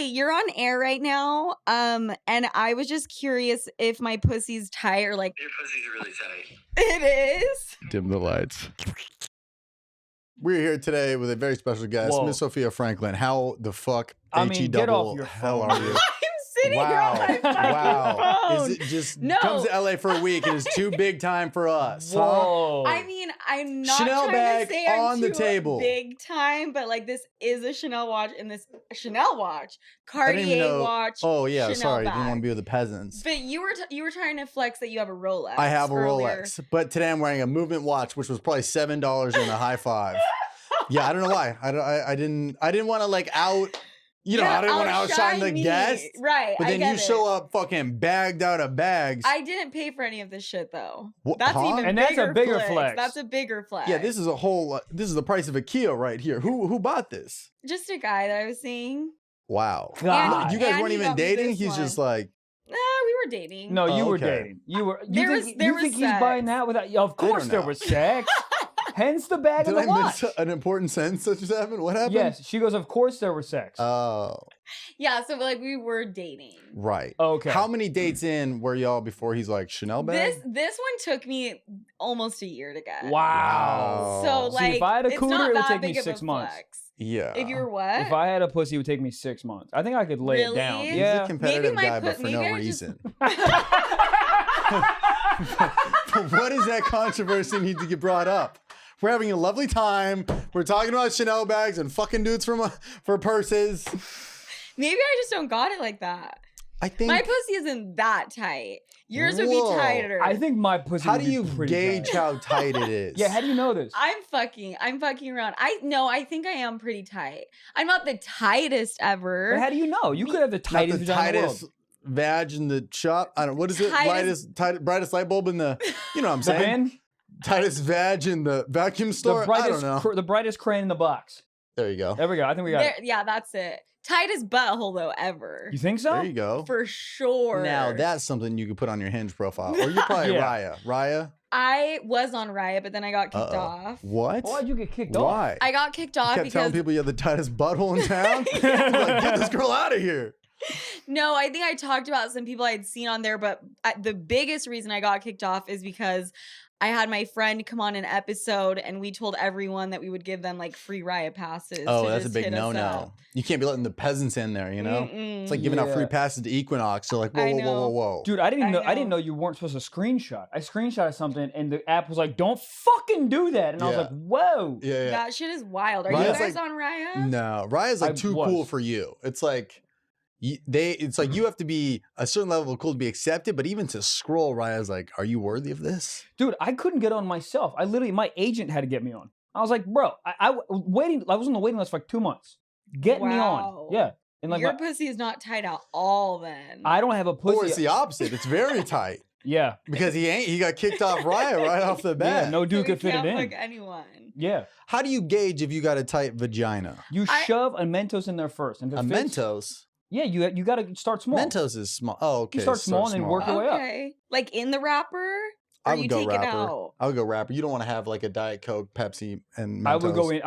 you're on air right now. And I was just curious if my pussy's tight or like. Your pussy's really tight. It is. Dim the lights. We're here today with a very special guest, Miss Sofia Franklyn. How the fuck get off your hell phone. are you? Sitting here on my fucking phone. Is it just comes to LA for a week and it's too big time for us? Whoa. I mean, I'm not Chanel trying bag to say I'm on the too table. big time, but like this is a Chanel watch and this Chanel watch, I didn't even Cartier know. watch. Oh yeah, Chanel sorry, bag. didn't want to be with the peasants. But you were trying to flex that you have a Rolex. I have a earlier. Rolex, but today I'm wearing a movement watch, which was probably $7 and a high five. Yeah, I don't know why. I didn't want to like out. You know, I didn't want to outshine the guest. Right. But then you show up fucking bagged out of bags. I didn't pay for any of this shit though. What, that's even and bigger that's a bigger flex. That's a bigger flex. Yeah, this is a whole. This is the price of a Kia right here. Who bought this? Just a guy that I was seeing. Wow. God. You guys And weren't he even got me dating. this He's one. just like. Nah, we were dating. No, you were okay. dating. You There think was he's buying that without? Of course there was sex. Hence the bag Did and the I watch. miss an important sentence that just happened? What happened? Yes, she goes. Of course there was sex. Oh. Yeah, so like we were dating. Right. Okay. How many dates in were y'all before he's like Chanel bag? This one took me almost a year to get. Wow. So like, See, if I had a it's cooter, not it would that take me big of a 6 months. flex. Yeah. If you were what? If I had a pussy, it would take me 6 months. I think I could lay it down. Really? He's Yeah. a competitive Maybe guy, but for maybe no I just- reason. What does that controversy need to get brought up? We're having a lovely time. We're talking about Chanel bags and fucking dudes for purses. Maybe I just don't got it like that. I think. My pussy isn't that tight. Yours would be Whoa. tighter. I think my pussy. How would do be you pretty gauge tight. how tight it is? Yeah. How do you know this? I'm fucking around. I think I am pretty tight. I'm not the tightest ever. But how do you know? You could have the Not tightest the vagina in the world. tightest vag in the shop. I don't. What is it? Brightest light bulb in the. You know what I'm The saying? bin? Tightest vag in the vacuum store. The I don't brightest, know. the brightest crane in the box. There you go. There we go. I think we got it. Yeah, that's it. Tightest butthole though ever. You think so? There you go. For sure. Now that's something you could put on your Hinge profile, or you're probably Yeah. Raya. I was on Raya, but then I got kicked off. What? Why'd you get kicked off? Why? I got kicked You off kept telling because people you had the tightest butthole in town. Like, get this girl out of here. no, I think I talked about some people I'd seen on there, but the biggest reason I got kicked off is because I had my friend come on an episode and we told everyone that we would give them like free Raya passes. Oh, to that's a just big hit us no-no. up. You can't be letting the peasants in there, you know? Mm-mm. It's like giving out free Yeah. passes to Equinox. They're like, whoa, I whoa, whoa, whoa, know. whoa. Dude, I didn't I know know. you weren't supposed to screenshot. I screenshotted something and the app was like, "Don't fucking do that." And I was Yeah. like, "Whoa." Yeah. That shit is wild. Are Raya's you guys like- on Raya? No, Raya's like I too was. cool for you. It's like it's like you have to be a certain level of cool to be accepted, but even to scroll, Raya's like, are you worthy of this? Dude, I couldn't get on myself. My agent had to get me on. I was like, "Bro, I was on the waiting list for like 2 months. Get me Wow. on." Yeah. And like Your pussy is not tight at all then. I don't have a pussy. Or it's the opposite. It's very tight Yeah. because he got kicked off Raya right off the bat. Yeah, no So dude we could fit can't it in. fuck anyone. Yeah. How do you gauge if you got a tight vagina? You shove a Mentos in there first. And if A it fits- Mentos? Yeah, you got to start small. Mentos is small. Oh, okay. You start small and then work your way up. Okay. Like in the wrapper? I Or would you go take rapper. it out? I would go rapper. You don't want to have like a Diet Coke, Pepsi, and Mentos I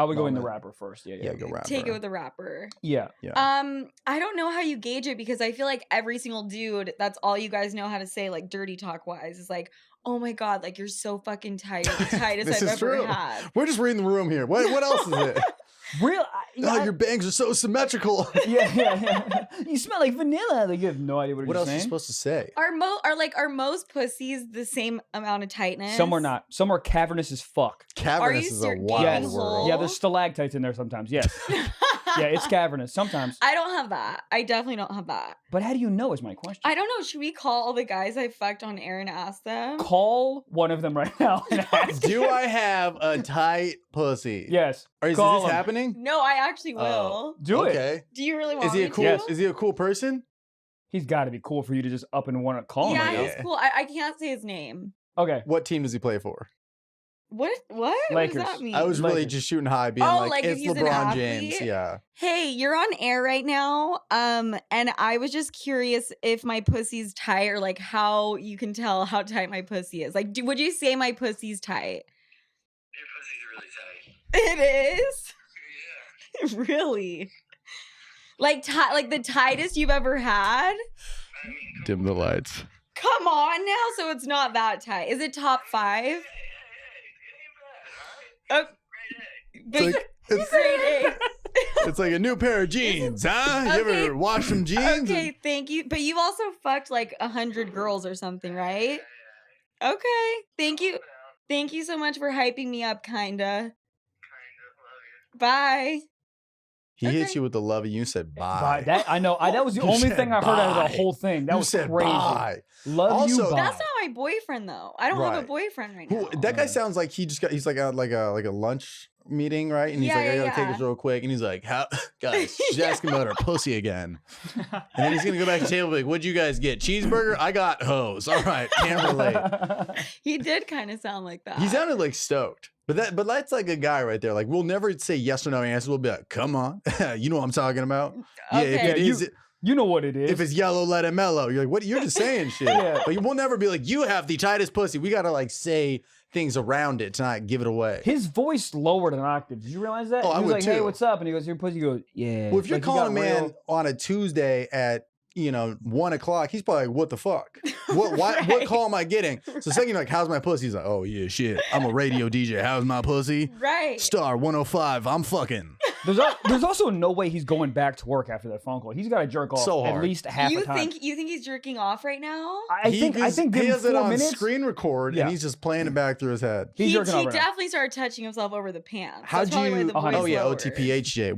would go in the moment. wrapper first. Yeah. Yeah, go rapper. Take it with the wrapper. Yeah. I don't know how you gauge it because I feel like every single dude, that's all you guys know how to say, like dirty talk wise, is like, oh my god, like you're so fucking tight. You're the tightest This I've is ever true. had. We're just reading the room here. What else is it? Real. Oh, your bangs are so symmetrical. Yeah. You smell like vanilla. Like you have no idea what What you're else are you saying. supposed to say? Are most pussies the same amount of tightness? Some are not. Some are cavernous as fuck. Cavernous you is a ser- wild Yes. gaping word. hole? Yeah, there's stalactites in there sometimes. Yes. Yeah, it's cavernous sometimes. I don't have that. I definitely don't have that. But how do you know is my question. I don't know. Should we call all the guys I fucked on air and ask them? Call one of them right now and ask. Do I have a tight pussy? Yes. Or is Call this him. happening? No, I actually will. Oh. Do it. Okay. Do you really want Is he me a cool? to? Is he a cool person? He's got to be cool for you to just up and want to call him. Yeah, right now. he's cool. I can't say his name. Okay. What team does he play for? What? What Lakers. does that mean? I was really Lakers. just shooting high, being Oh, like, like if it's he's an LeBron James. athlete? Yeah. Hey, you're on air right now. And I was just curious if my pussy's tight or like how you can tell how tight my pussy is. Like, would you say my pussy's tight? Your pussy's really tight. It is? Yeah. Really? Like the tightest you've ever had? Dim the lights. Come on now, so it's not that tight. Is it top 5? Oh, It's like, grade A. it's like a new pair of jeans, huh? You Okay. ever wash some jeans? Okay, thank you. But you've also fucked like 100 girls or something, right? Okay, thank you. Thank you so much for hyping me up, kinda. Bye. He hits Okay. you with the love and you said bye. Bye. That I know. That was the You only said thing I heard out of bye. the whole thing. That You was said crazy. bye. Love you. Also- Bye. That's not my boyfriend though. I don't have Right. a boyfriend right now. That guy sounds like he's like at like a lunch meeting, right? And he's Yeah, like, I yeah, gotta take yeah. this real quick. And he's like, how guys, she's asking about her pussy again. And then he's gonna go back to the table like, what'd you guys get? Cheeseburger? I got hose. All right, can't relate. He did kind of sound like that. He sounded like stoked. But that's like a guy right there. Like we'll never say yes or no answers. We'll be like, come on. You know what I'm talking about? Yeah, if Okay. it is You know what it is. if it's yellow, let it mellow. You're like, what? You're just saying shit. Yeah. But we'll never be like, you have the tightest pussy. We gotta like say things around it to not give it away. His voice lowered an octave. Did you realize that? Oh, I he was would like, "Hey, too. what's up?" And he goes, "Your pussy." He goes, "Yeah." Well, if you're Like, he calling a got man real- on a Tuesday at 1 o'clock, he's probably like, what the fuck? What Right. call am I getting? So second you're like, how's my pussy? He's like, oh yeah, shit. I'm a radio DJ. How's my pussy? Right. Star 105. I'm fucking. There's also no way he's going back to work after that phone call. He's got to jerk off So at hard. least half You the time. think he's jerking off right now? I think give he him has it 4 on minutes. screen record Yeah. and he's just playing it back through his head. He's he jerking off right now. definitely started touching himself over the pants. How'd That's probably why you? the voice Oh yeah, lowered. OTPHJ.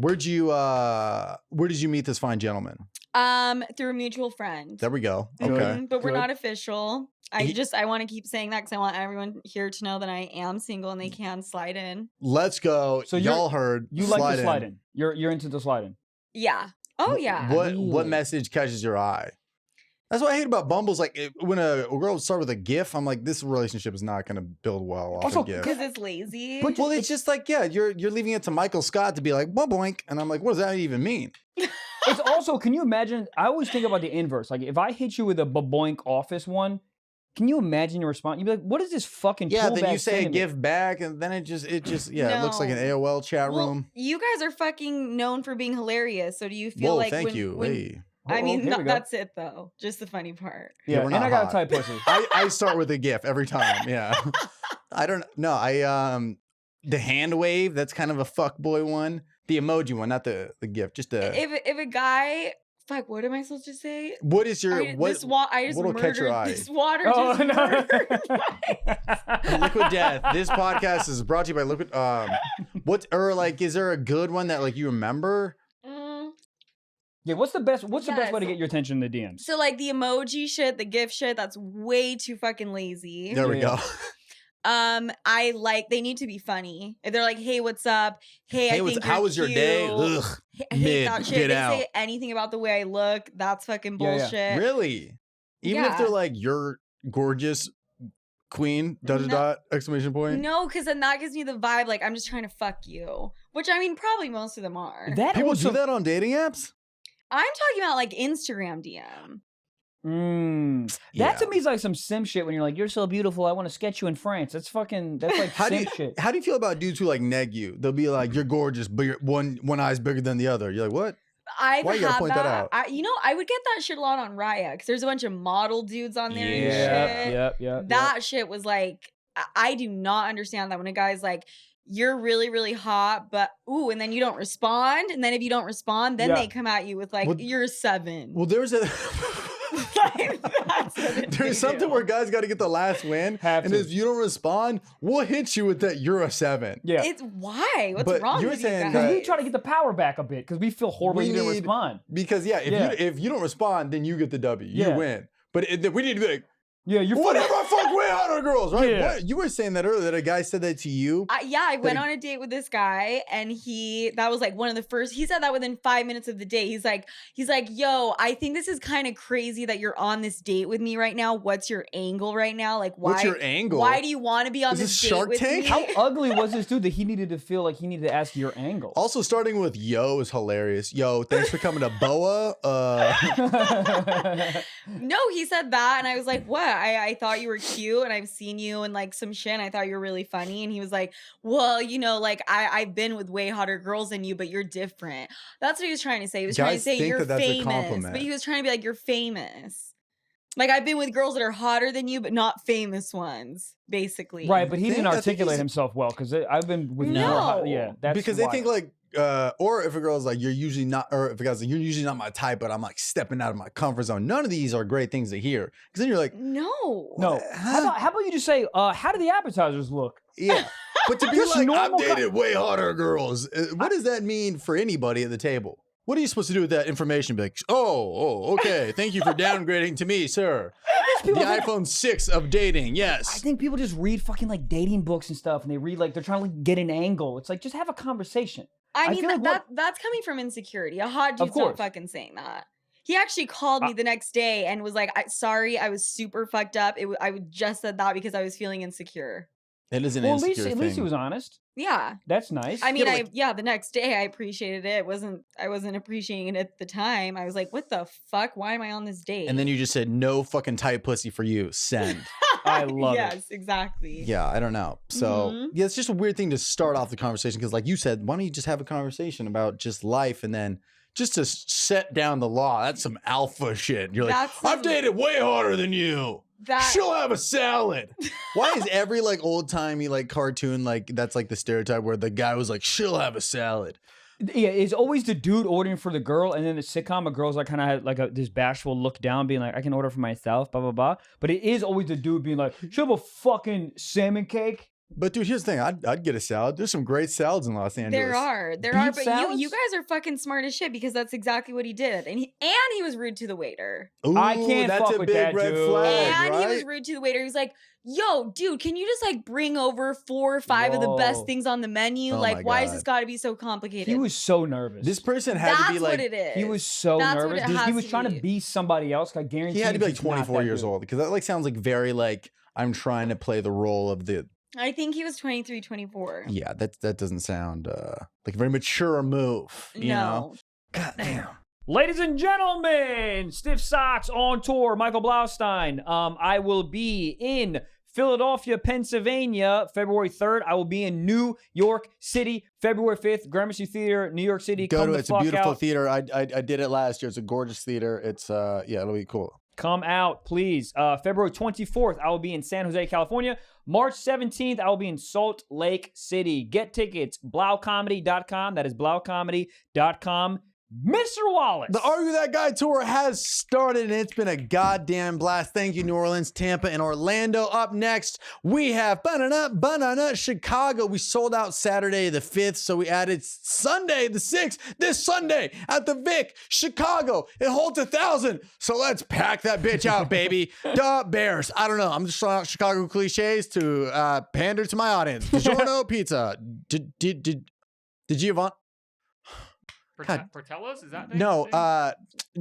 Where did you meet this fine gentleman? Through a mutual friend. There we go. Good. Okay. Mhm, but we're Good. not official. I He- want to keep saying that because I want everyone here to know that I am single and they can slide in. Let's go. So y'all heard. You like the sliding. You're into the sliding. Yeah. Oh yeah. What Really? message catches your eye? That's what I hate about Bumble's like when a girl starts with a GIF, I'm like, this relationship is not going to build well off Also, a GIF. Because it's lazy. But- Well, it's just like, yeah, you're leaving it to Michael Scott to be like, boink, and I'm like, what does that even mean? It's also, can you imagine? I always think about the inverse. Like, if I hit you with a baboink office one, can you imagine your response? You'd be like, what is this fucking Yeah, then pullback you say a sentiment? GIF back, and then it just yeah, it looks like an No. AOL chat Well, room. you guys are fucking known for being hilarious. So do you feel Whoa, like thank when, you. when- Hey. I Uh-oh, mean, here we go. that's it though. Just the funny part. Yeah, Yeah, we're and not I got a hot. tight pussy. I start with a GIF every time. Yeah, I don't know. The hand wave, that's kind of a fuckboy one. The emoji one, not the GIF. Just the. If a guy, fuck, what am I supposed to say? What is your I what? just what'll catch your murdered eye? this water. Oh, Just no. murdered my- Liquid Death. This podcast is brought to you by Liquid. Is there a good one that like you remember? Mm, Yeah, what's the best way Yes. to get your attention in the DMs? So like the emoji shit, the GIF shit, that's way too fucking lazy. There we Yeah. go. I like they need to be funny. If they're like, "Hey, what's up? Hey, I think how you're was your day? cute." Ugh, I hate mid, that shit. get They out. say anything about the way I look. That's fucking Yeah, yeah. bullshit. really? Even if Yeah. they're like, you're gorgeous queen, dot No. dot, exclamation point. No, because then that gives me the vibe like I'm just trying to fuck you. Which I mean, probably most of them are. That People also, do that on dating apps? I'm talking about like Instagram DM. That to Yeah. me is like some sim shit when you're like, "You're so beautiful, I want to sketch you in France." That's like How do sim you shit. how do you feel about dudes who like neg you? They'll be like, you're gorgeous, but one eye's bigger than the other. You're like, what? I've Why you gotta had point that out? I would get that shit a lot on Raya because there's a bunch of model dudes on there and shit. Yep. That shit was like, I do not understand that when a guy's like, you're really, really hot, but ooh, and then you don't respond. And then if you don't respond, then Yeah. they come at you with like, Well- you're a 7. Well, there's a Like, that's what they there's something do. where guys got to get the last win, Have and to. if you don't respond, we'll hit you with that. You're a 7. Yeah. It's why? What's But wrong you were with you saying guys? that- Because we try to get the power back a bit because we feel horrible We you didn't need- respond. Because if you don't respond, then you get the W. You Yeah. win. But we need to be like, Yeah, you're whatever, I fuck way hotter girls, right? Yeah. What? You were saying that earlier that a guy said that to you. I went he- on a date with this guy and that was like one of the first, he said that within 5 minutes of the date. He's like, yo, I think this is kind of crazy that you're on this date with me right now. What's your angle right now? Like, why? What's your angle? Why do you want to be on Is this this date Shark with Tank? me? How ugly was this dude that he needed to feel like he needed to ask your angle? Also, starting with yo is hilarious. Yo, thanks for coming to Boa. No, he said that, and I was like, what? I thought you were cute. cute and I've seen you and like some shit and I thought you were really funny. And he was like, well, you know, like I've been with way hotter girls than you, but you're different. That's what he was trying to say. He was trying to say you're that's a famous. compliment. But he was trying to be like, you're famous. Like I've been with girls that are hotter than you, but not famous ones, basically. Right, but he didn't I think articulate himself well because I've been with No. that's because they think like, or if a girl's like, you're usually not, or if a guy's like, you're usually not my type, but I'm like stepping out of my comfort zone. None of these are great things to hear because then you're like, no. How about you just say, how do the appetizers look? yeah. But to be Just like, I've normal dated way hotter girls. What does that mean for anybody at the table? What are you supposed to do with that information? Be like, okay. Thank you for downgrading to me, sir. The iPhone 6 of dating, yes. I think people just read fucking like dating books and stuff, and they read like they're trying to like, get an angle. It's like just have a conversation. I mean, feel like that's coming from insecurity. A hot dude's course. not fucking saying that. He actually called me the next day and was like, sorry, I was super fucked up. I just said that because I was feeling insecure. It is an well, insecure at least he thing. was honest. Yeah. That's nice. I mean, Yeah, the next day I appreciated it. I wasn't appreciating it at the time. I was like, what the fuck? Why am I on this date? And then you just said, no fucking tight pussy for you. Send. I love it. Yes, exactly. Yeah, I don't know. So, Mhm. yeah, it's just a weird thing to start off the conversation because, like you said, why don't you just have a conversation about just life and then just to set down the law? That's some alpha shit. You're like, I've dated way harder than you. She'll have a salad. Why is every like old timey like cartoon like that's like the stereotype where the guy was like, she'll have a salad? Yeah, it's always the dude ordering for the girl, and then the sitcom, a girl's like kind of had like this bashful look down, being like, I can order for myself, blah blah blah. But it is always the dude being like, she'll have a fucking salmon cake. But dude, here's the thing. I'd get a salad. There's some great salads in Los Angeles. There are, Beef but salads? you guys are fucking smart as shit because that's exactly what he did, and he was rude to the waiter, Ooh, I can't that's fuck a with big that, red dude. flag, and he was right? rude to the waiter. He was like, "Yo, dude, can you just like bring over 4 or 5 of the best Whoa. things on the menu? Oh my Like, why has God. this got to be so complicated?" He was so nervous. This person had to That's be like, what it is. He was so That's what nervous. it He has was to trying be. to be somebody else. I guarantee he had to be like he's not 24 that years dude. old because that like sounds like very like I'm trying to play the role of the. I think he was 23, 24. Yeah, that doesn't sound like a very mature move. You know? God damn. Ladies and gentlemen, Stiff Socks on tour. Michael Blaustein. I will be in Philadelphia, Pennsylvania, February 3rd. I will be in New York City, February 5th, Gramercy Theater, New York City. Go Come to the it. It's a fuck beautiful out. theater. I did it last year. It's a gorgeous theater. It's yeah, it'll be cool. Come out, please. February 24th, I will be in San Jose, California. March 17th, I will be in Salt Lake City. Get tickets, blaukomedy.com. That is blaukomedy.com. Mr. Wallace. The Argue That Guy tour has started and it's been a goddamn blast. Thank you, New Orleans, Tampa, and Orlando. Up next, we have Chicago. We sold out Saturday the 5th, so we added Sunday the 6th, this Sunday at the Vic, Chicago. It holds 1,000, so let's pack that bitch out, baby. Duh, Bears. I don't know. I'm just throwing out Chicago cliches to pander to my audience. DiGiorno pizza. Did Giovanni? Portello's? Is that name? No,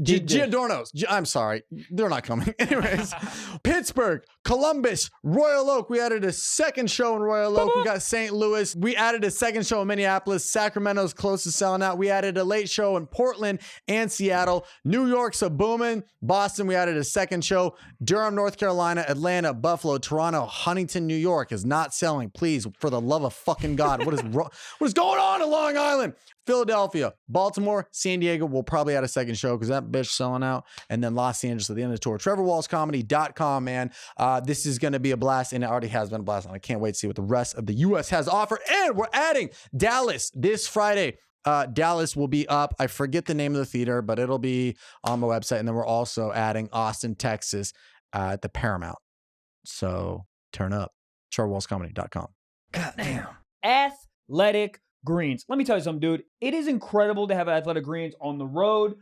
Giordano's. I'm sorry. They're not coming. Anyways, Pittsburgh, Columbus, Royal Oak. We added a second show in Royal Oak. We got St. Louis. We added a second show in Minneapolis. Sacramento's close to selling out. We added a late show in Portland and Seattle. New York's a booming. Boston, we added a second show. Durham, North Carolina, Atlanta, Buffalo, Toronto, Huntington, New York is not selling. Please, for the love of fucking God, what is wrong? What is going on in Long Island? Philadelphia, Baltimore, San Diego will probably add a second show because that bitch selling out. And then Los Angeles at the end of the tour. TrevorWallsComedy.com, man. This is going to be a blast, and it already has been a blast. And I can't wait to see what the rest of the U.S. has to offer. And we're adding Dallas this Friday. Dallas will be up. I forget the name of the theater, but it'll be on my website. And then we're also adding Austin, Texas at the Paramount. So turn up. TrevorWallsComedy.com. God damn. Athletic Greens. Let me tell you something, dude. It is incredible to have Athletic Greens on the road,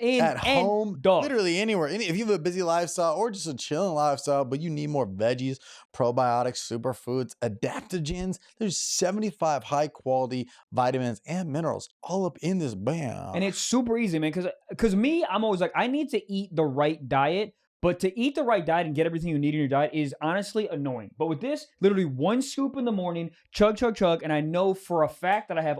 in at home, dog. literally anywhere. If you have a busy lifestyle or just a chilling lifestyle, but you need more veggies, probiotics, superfoods, adaptogens, there's 75 high quality vitamins and minerals all up in this bam. And it's super easy, man. Because me, I'm always like, I need to eat the right diet. But to eat the right diet and get everything you need in your diet is honestly annoying. But with this, literally 1 scoop in the morning, chug, chug, chug. And I know for a fact that I have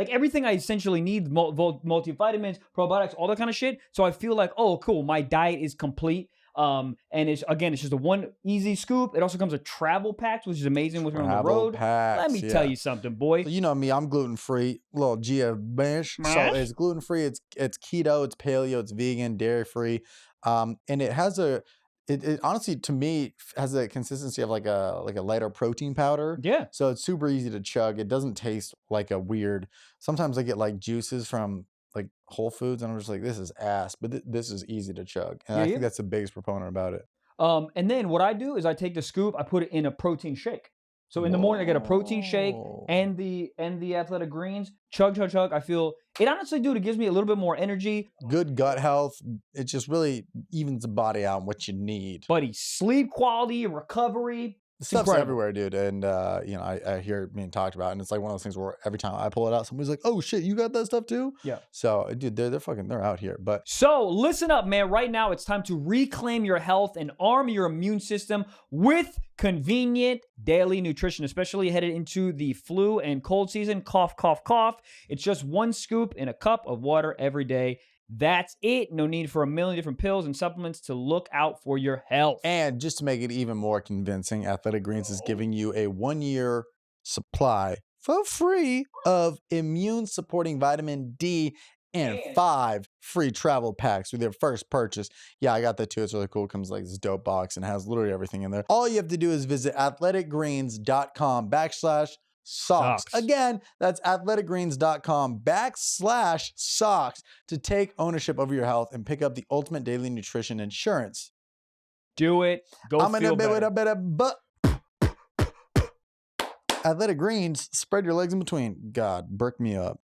everything I essentially need, multivitamins, probiotics, all that kind of shit. So I feel like, oh, cool, my diet is complete. And it's just a one easy scoop. It also comes with travel packs, which is amazing when you're on the Travel road. packs, Let me tell you something, boy. So you know me, I'm gluten free. Little Gia Mash. So it's gluten free. It's keto. It's paleo. It's vegan, dairy free. And it has it honestly to me has a consistency of like a lighter protein powder. Yeah. So it's super easy to chug. It doesn't taste like a weird. Sometimes I get like juices from like Whole Foods, and I'm just like, this is ass. But this is easy to chug, and I think that's the biggest proponent about it. And then what I do is I take the scoop, I put it in a protein shake. So in the morning I get a protein shake and the athletic greens. Chug, chug, chug. I feel it honestly, dude, it gives me a little bit more energy. Good gut health. It just really evens the body out and what you need. Buddy, sleep quality, recovery. Stuff's everywhere, dude. And I hear it being talked about, and it's like one of those things where every time I pull it out, somebody's like, "Oh shit, you got that stuff too?" Yeah. So, dude, they're out here. But so listen up, man. Right now, it's time to reclaim your health and arm your immune system with convenient daily nutrition, especially headed into the flu and cold season. Cough, cough, cough. It's just one scoop in a cup of water every day. That's it. No need for a million different pills and supplements to look out for your health. And just to make it even more convincing, Athletic Greens is giving you a 1-year supply for free of immune-supporting vitamin D and 5 free travel packs with your first purchase. Yeah, I got that too. It's really cool. It comes like this dope box and has literally everything in there. All you have to do is visit athleticgreens.com/socks. Again, that's athleticgreens.com/socks to take ownership over your health and pick up the ultimate daily nutrition insurance. Do it. Go feel better. Athletic Greens, spread your legs in between. God, burk me up.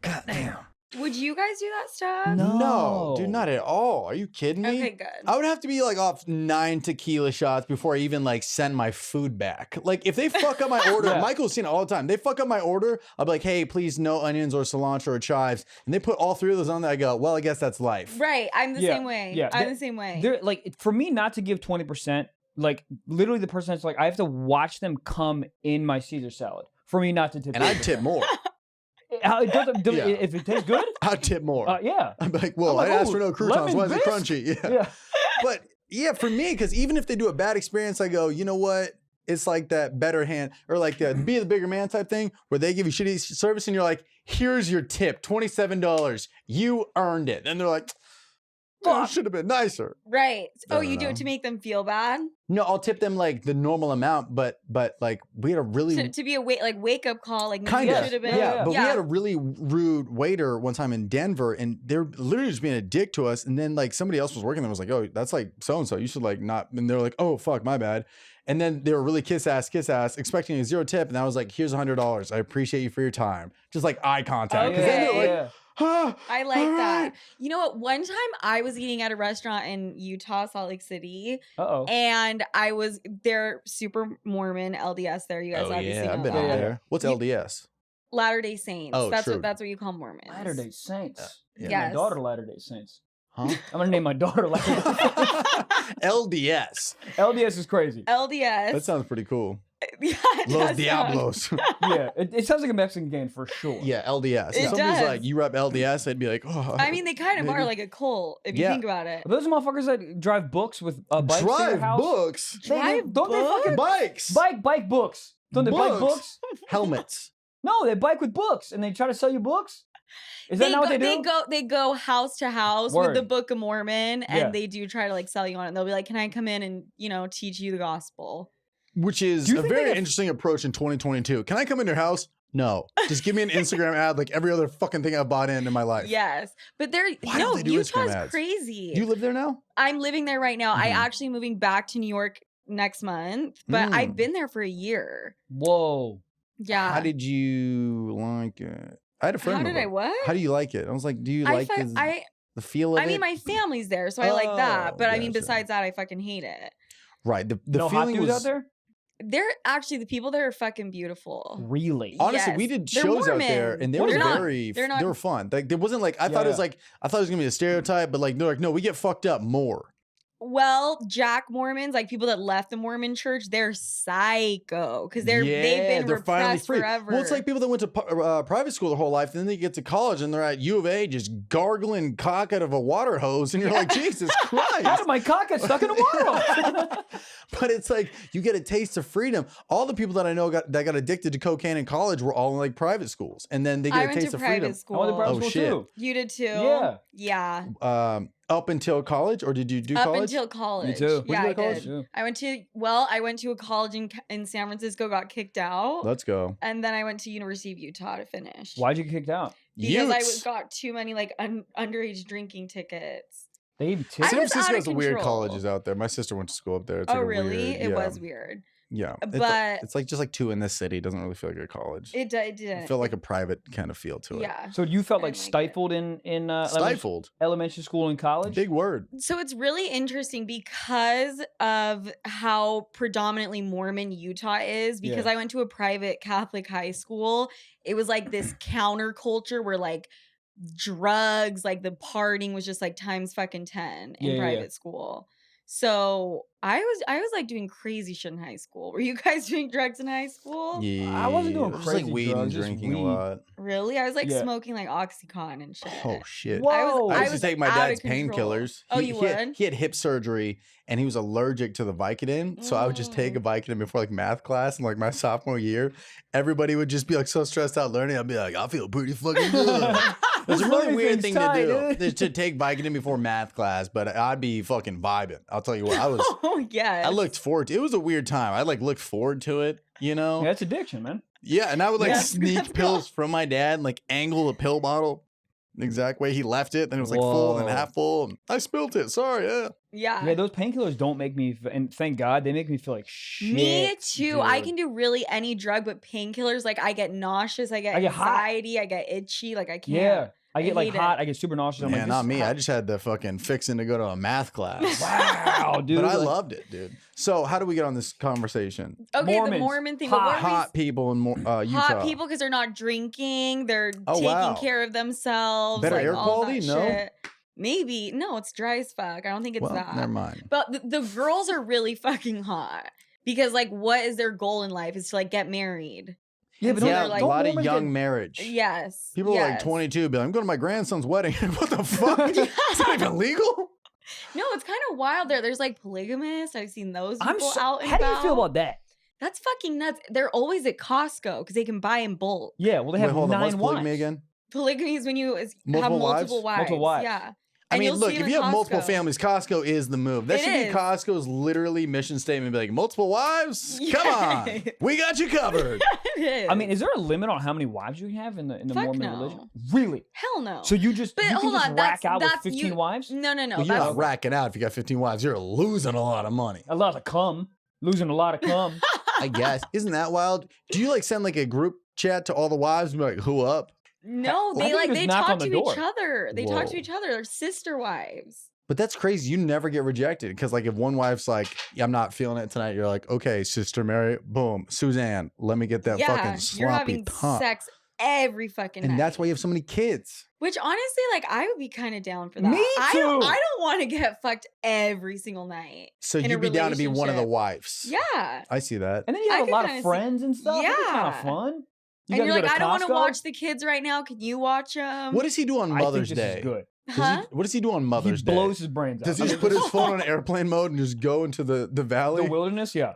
God damn. Would you guys do that stuff? No, dude, not at all. Are you kidding me? Okay, good. I would have to be like off 9 tequila shots before I even like send my food back. Like if they fuck up my order, Michael's seen it all the time. They fuck up my order. I'll be like, hey, please no onions or cilantro or chives. And they put all 3 of those on there. I go, well, I guess that's life. Right. I'm the same way. Yeah. I'm the same way. They're like, for me not to give 20%, like literally the person that's like, I have to watch them come in my Caesar salad for me not to tip. And I tip more. It doesn't, if it tastes good, I'll tip more. Yeah. I'm like, whoa, I asked for no croutons. Why is it crunchy? Yeah. But yeah, for me, because even if they do a bad experience, I go, you know what? It's like that better hand or like the be the bigger man type thing where they give you shitty service and you're like, here's your tip, $27. You earned it. And they're like, it should have been nicer. Right. Oh, you do it to make them feel bad? No, I'll tip them like the normal amount, but like we had a really to be a wake up call, like kind maybe of should have been. but we had a really rude waiter one time in Denver, and they're literally just being a dick to us. And then like somebody else was working there was like, oh, that's like so and so. You should like not. And they're like, oh fuck, my bad. And then they were really kiss ass, expecting a 0 tip, and I was like, here's $100. I appreciate you for your time. Just like eye contact. Okay. Then they're like, I like that. You know what? One time I was eating at a restaurant in Utah, Salt Lake City. And I was they're super Mormon LDS there. You guys obviously know I've been that. out there. What's LDS? Latter-day Saints. Oh, that's true. what you call Mormons. Latter-day Saints. Yes. My daughter Latter-day Saints. Huh? I'm gonna name my daughter Latter-day LDS. LDS is crazy. LDS. That sounds pretty cool. Yeah, Los Diablos. Yeah, it sounds like a Mexican game for sure. Yeah, LDS. If somebody's does. like, you rep LDS, I'd be like, oh. I mean, they kind of are like a cult if you think about it. Are those motherfuckers that drive books with bikes to your house? Books. Drive don't they fucking Bikes. bike books? Don't they bike books? Helmets. No, they bike with books and they try to sell you books. Is that not what they do? They go house to house with the Book of Mormon, and they do try to like sell you on it. They'll be like, "Can I come in and teach you the gospel?" Which is a very interesting approach in 2022. Can I come in your house? No. Just give me an Instagram ad like every other fucking thing I've bought in my life. Yes. But Utah's crazy. Do you live there now? I'm living there right now. I actually moving back to New York next month, but I've been there for a year. Whoa. Yeah. How did you like it? I had a friend. How did I what? How do you like it? I was like, do you like the feel of it? I mean, my family's there, so I like that. But I mean, besides that, I fucking hate it. Right. The no feeling hot dudes was out there? They're actually the people there are fucking beautiful. Really? Honestly, Yes. we did They're shows out Mormon. there, and they were they were fun. Like there wasn't like I thought it was gonna be a stereotype, but like they're like, no, we get fucked up more. Well, Jack Mormons, like people that left the Mormon church, they're psycho because they've been repressed forever. Well, it's like people that went to private school their whole life, and then they get to college and they're at U of A just gargling cock out of a water hose, and you're like, Jesus Christ! How did my cock get stuck in a water hose? But it's like you get a taste of freedom. All the people that I know that got addicted to cocaine in college were all in like private schools, and then they get a taste of freedom. School. I went to private school shit. too. You did too? Yeah. Yeah. Up until college, or did you do Up college? until college. Me too. Yeah, Where'd you go I to did. college? Yeah. I went to a college in San Francisco, got kicked out. Let's go. And then I went to University of Utah to finish. Why'd you get kicked out? Because Utes. got too many like underage drinking tickets. They even I San was out Francisco of has a weird control. colleges out there. My sister went to school up there. It's Oh, like a really? weird, It yeah. was weird. Yeah, But it's like just like two in this city. It doesn't really feel like a college. It didn't. It felt like a private kind of feel to it. Yeah. So you felt I like didn't like it. stifled in Stifled. elementary school and college? Big word. So it's really interesting because of how predominantly Mormon Utah is. Because Yeah. I went to a private Catholic high school, it was like this counterculture where like drugs, like the partying was just like times fucking 10 in Yeah. private school. So I was like doing crazy shit in high school. Were you guys doing drugs in high school? Yeah, I wasn't doing it was like crazy weed drugs, and just drinking a weed. lot. Really? I was like Yeah. smoking like Oxycontin and shit. Oh shit! Whoa. I I used was to take my out dad's of control. painkillers. Oh, you he had, would? he had hip surgery and he was allergic to the Vicodin. So I would just take a Vicodin before like math class in like my sophomore year. Everybody would just be like so stressed out learning. I'd be like, I feel pretty fucking good. It's a really learning weird thing's thing tight, to do, dude. is to take Vicodin before math class, but I'd be fucking vibing. I'll tell you what, Oh yes. I looked forward to it. It was a weird time. I like looked forward to it, you know? Yeah, that's addiction, man. Yeah, and I would like That's sneak pills from my dad and like angle the pill bottle the exact way he left it. Then it was like full and Whoa. half full. And I spilled it. Sorry, yeah. Yeah, those painkillers don't make me, and thank God, they make me feel like shit. Me too. I dude. can do really any drug, but painkillers, like I get nauseous, I get I get hot. anxiety, I get itchy, like I can't. Yeah, I get like hate hot. it. I get super nauseous. I'm Yeah, like, not this me. is I hot. just had the fucking fixing to go to a math class. Wow, dude. But I like, loved it, dude. So how do we get on this conversation? Okay, Mormons. the Mormon thing. Hot- but what were we Hot people in Utah. hot people because they're not drinking, they're Oh, taking wow. care of themselves. Better like, air all quality? that No? shit. Maybe. No, it's dry as fuck. I don't think it's Well, that. never mind. But the girls are really fucking hot. Because like what is their goal in life? Is to like get married. Yeah, And but so Yeah, they're a like, lot of Mormons young get- marriage. yes. People are like yes. 22, be like, I'm going to my grandson's wedding. What the fuck? Is that even legal? No, it's kind of wild there. There's like polygamists. I've seen those people out and how do you feel about. about that? That's fucking nuts. They're always at Costco because they can buy in bulk. Yeah, well, they Wait, have hold on. What's 9 polygamy wives. again? Polygamy is when you have Multiple multiple wives? wives. Multiple wives. Yeah. I And mean, you'll look, see if them you at have multiple Costco. families, Costco is the move. That It should is. be Costco's literally mission statement. Be like, multiple wives? Come on. Yes. We got you covered. It is. I mean, is there a limit on how many wives you can have in the Fuck Mormon no. religion? Really? hell no. So you just But you can hold just on, rack out with that's 15 you- wives? no. Well, you're That's not racking out if you got 15 wives. You're losing a lot of money. A lot of cum, losing a lot of cum. I guess. Isn't that wild? Do you like send like a group chat to all the wives and be like, who up? no. I They think like just they knock talk on the to door. each other. They talk to Whoa. each other. They're sister wives. But that's crazy. You never get rejected because, like, if one wife's like, yeah, I'm not feeling it tonight, you're like, okay, Sister Mary, boom, Suzanne, let me get that Yeah, fucking you're sloppy having tongue. sex every fucking night. And that's why you have so many kids. Which honestly, like, I would be kind of down for that. Me I too. don't want to get fucked every single night. So In a you'd be down to be one of the relationship. wives. Yeah. I see that. And then you I have a could lot kinda of see- friends and stuff. It's kind Yeah. of fun. You And gotta you're go like, I don't want to Costco. watch the kids right now. Can you watch them? What does he do on I Mother's think this Day? is good. Does Huh? what does he do on He Mother's Day? blows his brains out. Does he I just mean, put his phone on airplane mode and just go into the valley? the wilderness? Yeah.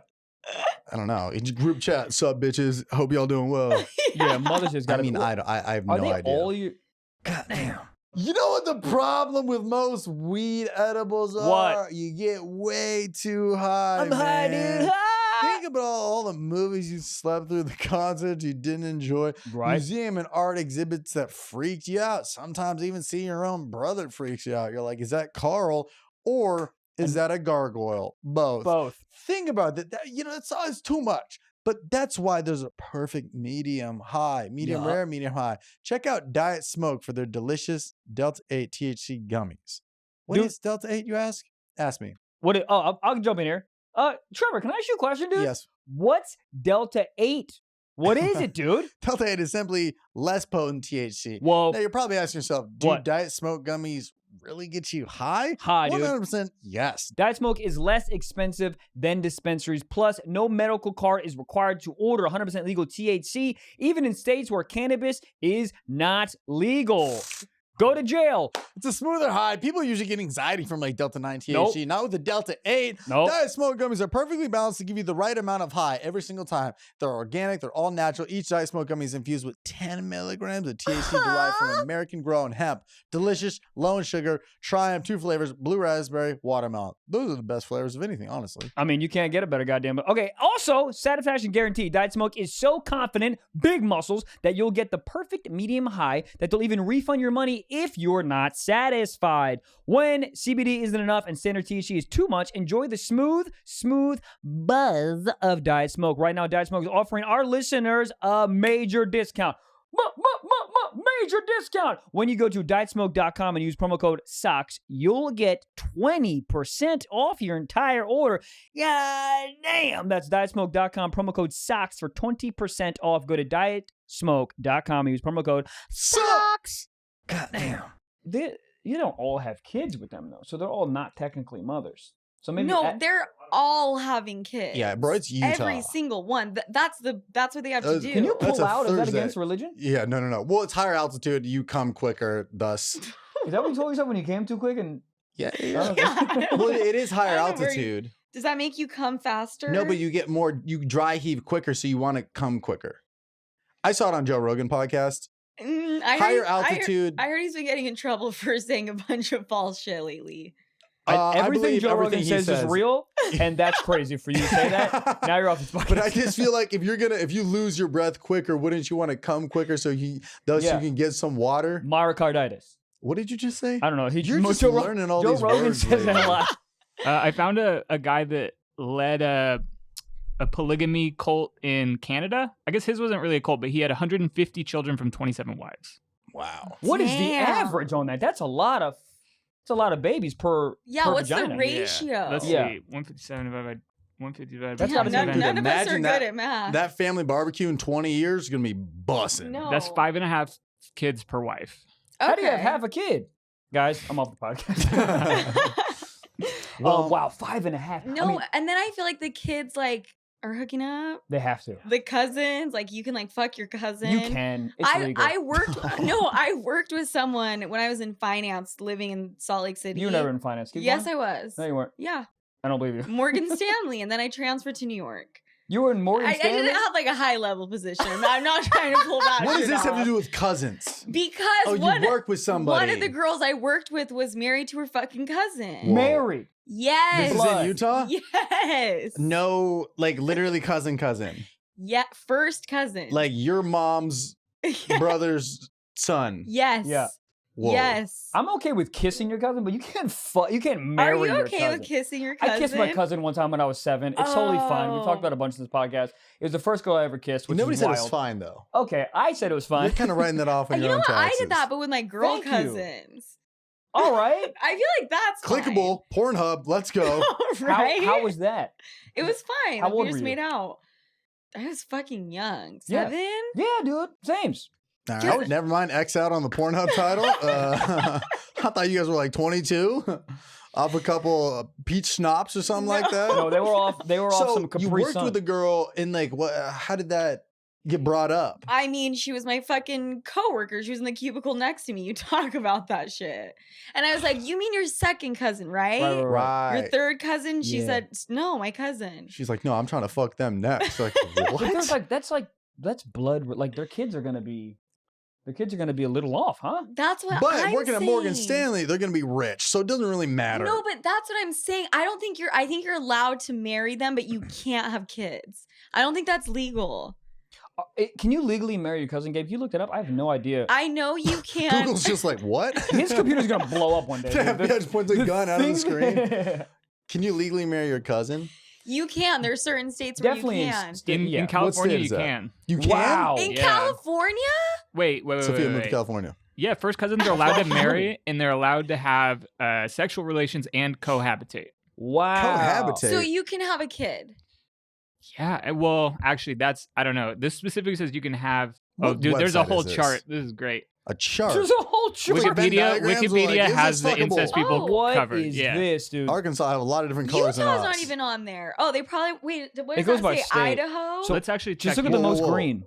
I don't know. He just group chat. Sup, bitches? Hope y'all doing well. Yeah, Mother's Day's I got mean, I have no Are they idea. all you? God damn. You know what the problem with most weed edibles are? What? You get way too high. man. Think about all the movies you slept through, the concerts you didn't enjoy, Right. museum and art exhibits that freaked you out. Sometimes even seeing your own brother freaks you out. You're like, is that Carl or is that a gargoyle? Both. Both. Think about that. It's too much. But that's why there's a perfect medium high, medium Yeah. rare, medium high. Check out Diet Smoke for their delicious Delta 8 THC gummies. What is Dude. Delta 8, you ask? Ask me. I'll jump in here. Trevor, can I ask you a question, dude? Yes. What's Delta 8? What is it, dude? Delta 8 is simply less potent THC. Well, Now you're probably asking yourself, do What? Diet Smoke gummies really get you high? High, dude. 100% yes. Diet Smoke is less expensive than dispensaries. Plus, no medical card is required to order 100% legal THC, even in states where cannabis is not legal. Go to jail. It's a smoother high. People usually get anxiety from like Delta 9 THC. Nope. Not with the Delta 8. Nope. Diet Smoke gummies are perfectly balanced to give you the right amount of high every single time. They're organic. They're all natural. Each Diet Smoke gummy is infused with 10 milligrams of THC derived from American-grown hemp. Delicious, low in sugar. Try them. 2 flavors: blue raspberry, watermelon. Those are the best flavors of anything, honestly. I mean, you can't get a better goddamn. Okay, also, satisfaction guaranteed. Diet Smoke is so confident, big muscles, that you'll get the perfect medium high that they'll even refund your money if you're not satisfied. When CBD isn't enough and standard THC is too much, enjoy the smooth buzz of Diet Smoke. Right now, Diet Smoke is offering our listeners a major discount. Major discount. When you go to dietsmoke.com and use promo code SOCKS, you'll get 20% off your entire order. God damn. That's dietsmoke.com, promo code SOCKS for 20% off. Go to dietsmoke.com and use promo code SOCKS. God damn. You don't all have kids with them, though, so they're all not technically mothers. So maybe No, they're all having kids. Yeah, bro, it's Utah. Every single one. That's what they have to do. Can you That's pull a out? Is that Thursday. against religion? Yeah, no. Well, it's higher altitude. You come quicker, thus. Is that what you told yourself when you came too quick? And Yeah. Yeah. Well, it is higher I remember altitude. Does that make you come faster? No, but you get more, you dry heave quicker, so you want to come quicker. I saw it on Joe Rogan podcast. Higher altitude. I heard he's been getting in trouble for saying a bunch of false shit lately. everything Joe Rogan he says is real, and that's crazy for you to say that. Now you're off his podcast. But I just feel like if you lose your breath quicker, wouldn't you want to come quicker so you can get some water? Myocarditis. What did you just say? I don't know. You're just learning all these Rogan words. says that a lot. I found a guy that led a polygamy cult in Canada. I guess his wasn't really a cult, but he had 150 children from 27 wives. Wow. What is the Damn. average on that? That's a lot of babies per What's vagina. the ratio? Let's Yeah. see. 157 divided by 150 divided That's by gotta be None, good. 27. none of us are Imagine good at math. That family barbecue in 20 years is going to be bussing. No. That's 5.5 kids per wife. How do you have half a kid? Guys, I'm off the podcast. Well, wow, 5.5. No, I mean, and then I feel like the kids are hooking up. they have to. The cousins, you can fuck your cousin. You can. It's legal. I worked with someone when I was in finance living in Salt Lake City. You were never in finance. Keep Yes, going. I was. No, you weren't. Yeah. I don't believe you. Morgan Stanley, and then I transferred to New York. You were in Morgan I Stanley? didn't have a high level position. I'm not trying to pull that. what does shit this have off. to do with cousins? Because Oh, you worked with somebody. one of the girls I worked with was married to her fucking cousin. Mary. Yes. This is Blood. in Utah? Yes. No, literally cousin. Yeah, first cousin. Like your mom's brother's son. Yes. Yeah. Whoa. Yes. I'm okay with kissing your cousin, but you can't you can't marry Are you your okay cousin. with kissing your cousin? I kissed my cousin one time when I was 7. It's totally fine. We've Oh. talked about a bunch of this podcast. It was the first girl I ever kissed, which Nobody is said wild. it was fine, though. Okay, I said it was fine. You're kind of writing that off on You your know own what? taxes. I did that, but with my girl Thank you. cousins. All right. I feel like that's Clickable, Pornhub, let's go. fine. Right? How was that? It was fine. How we old just were you? made out. I was fucking young. Yeah. 7? Yeah, dude. Sames. All right, never mind. X out on the Pornhub title. I thought you guys were 22, off a couple peach schnapps or something like that. No, they were off. They were off some Capri you worked Sun. with a girl in what? How did that get brought up? I mean, she was my fucking coworker. She was in the cubicle next to me. You talk about that shit. And I was like, you mean your second cousin, right? Right. Your third cousin? She Yeah. said, no, my cousin. She's like, no, I'm trying to fuck them next. Like, But what? there's that's blood. Their kids are gonna be a little off, huh? That's what But I'm working at Morgan saying. Stanley, they're gonna be rich, so it doesn't really matter. No, but that's what I'm saying. I think you're allowed to marry them, but you can't have kids. I don't think that's legal. Can you legally marry your cousin, Gabe? You looked it up. I have no idea. I know you can't. Google's just like, what? His computer's gonna blow up one day. Yeah, dude. just points a gun out of the screen. screen. Can you legally marry your cousin? You can. There's certain states where Definitely you can. In California, state is you that? can. You can. Wow. In Yeah. California? Wait. Sophia moved to California. Yeah, first cousins are allowed to marry, and they're allowed to have sexual relations and cohabitate. Wow. Cohabitate. So you can have a kid. Yeah, well, actually, I don't know. This specifically says you can have. Oh, What dude, there's a website whole is this? chart. This is great. A chart. There's a whole chart. Like Venn diagrams were like, Wikipedia is has this the incest fuckable? people What covered. is Yeah. this, dude? Arkansas have a lot of different colors Utah's than us. not even on there. Oh, they probably what It does goes that by say? state. Idaho. So let's actually check. Just look at the Whoa, most whoa. green.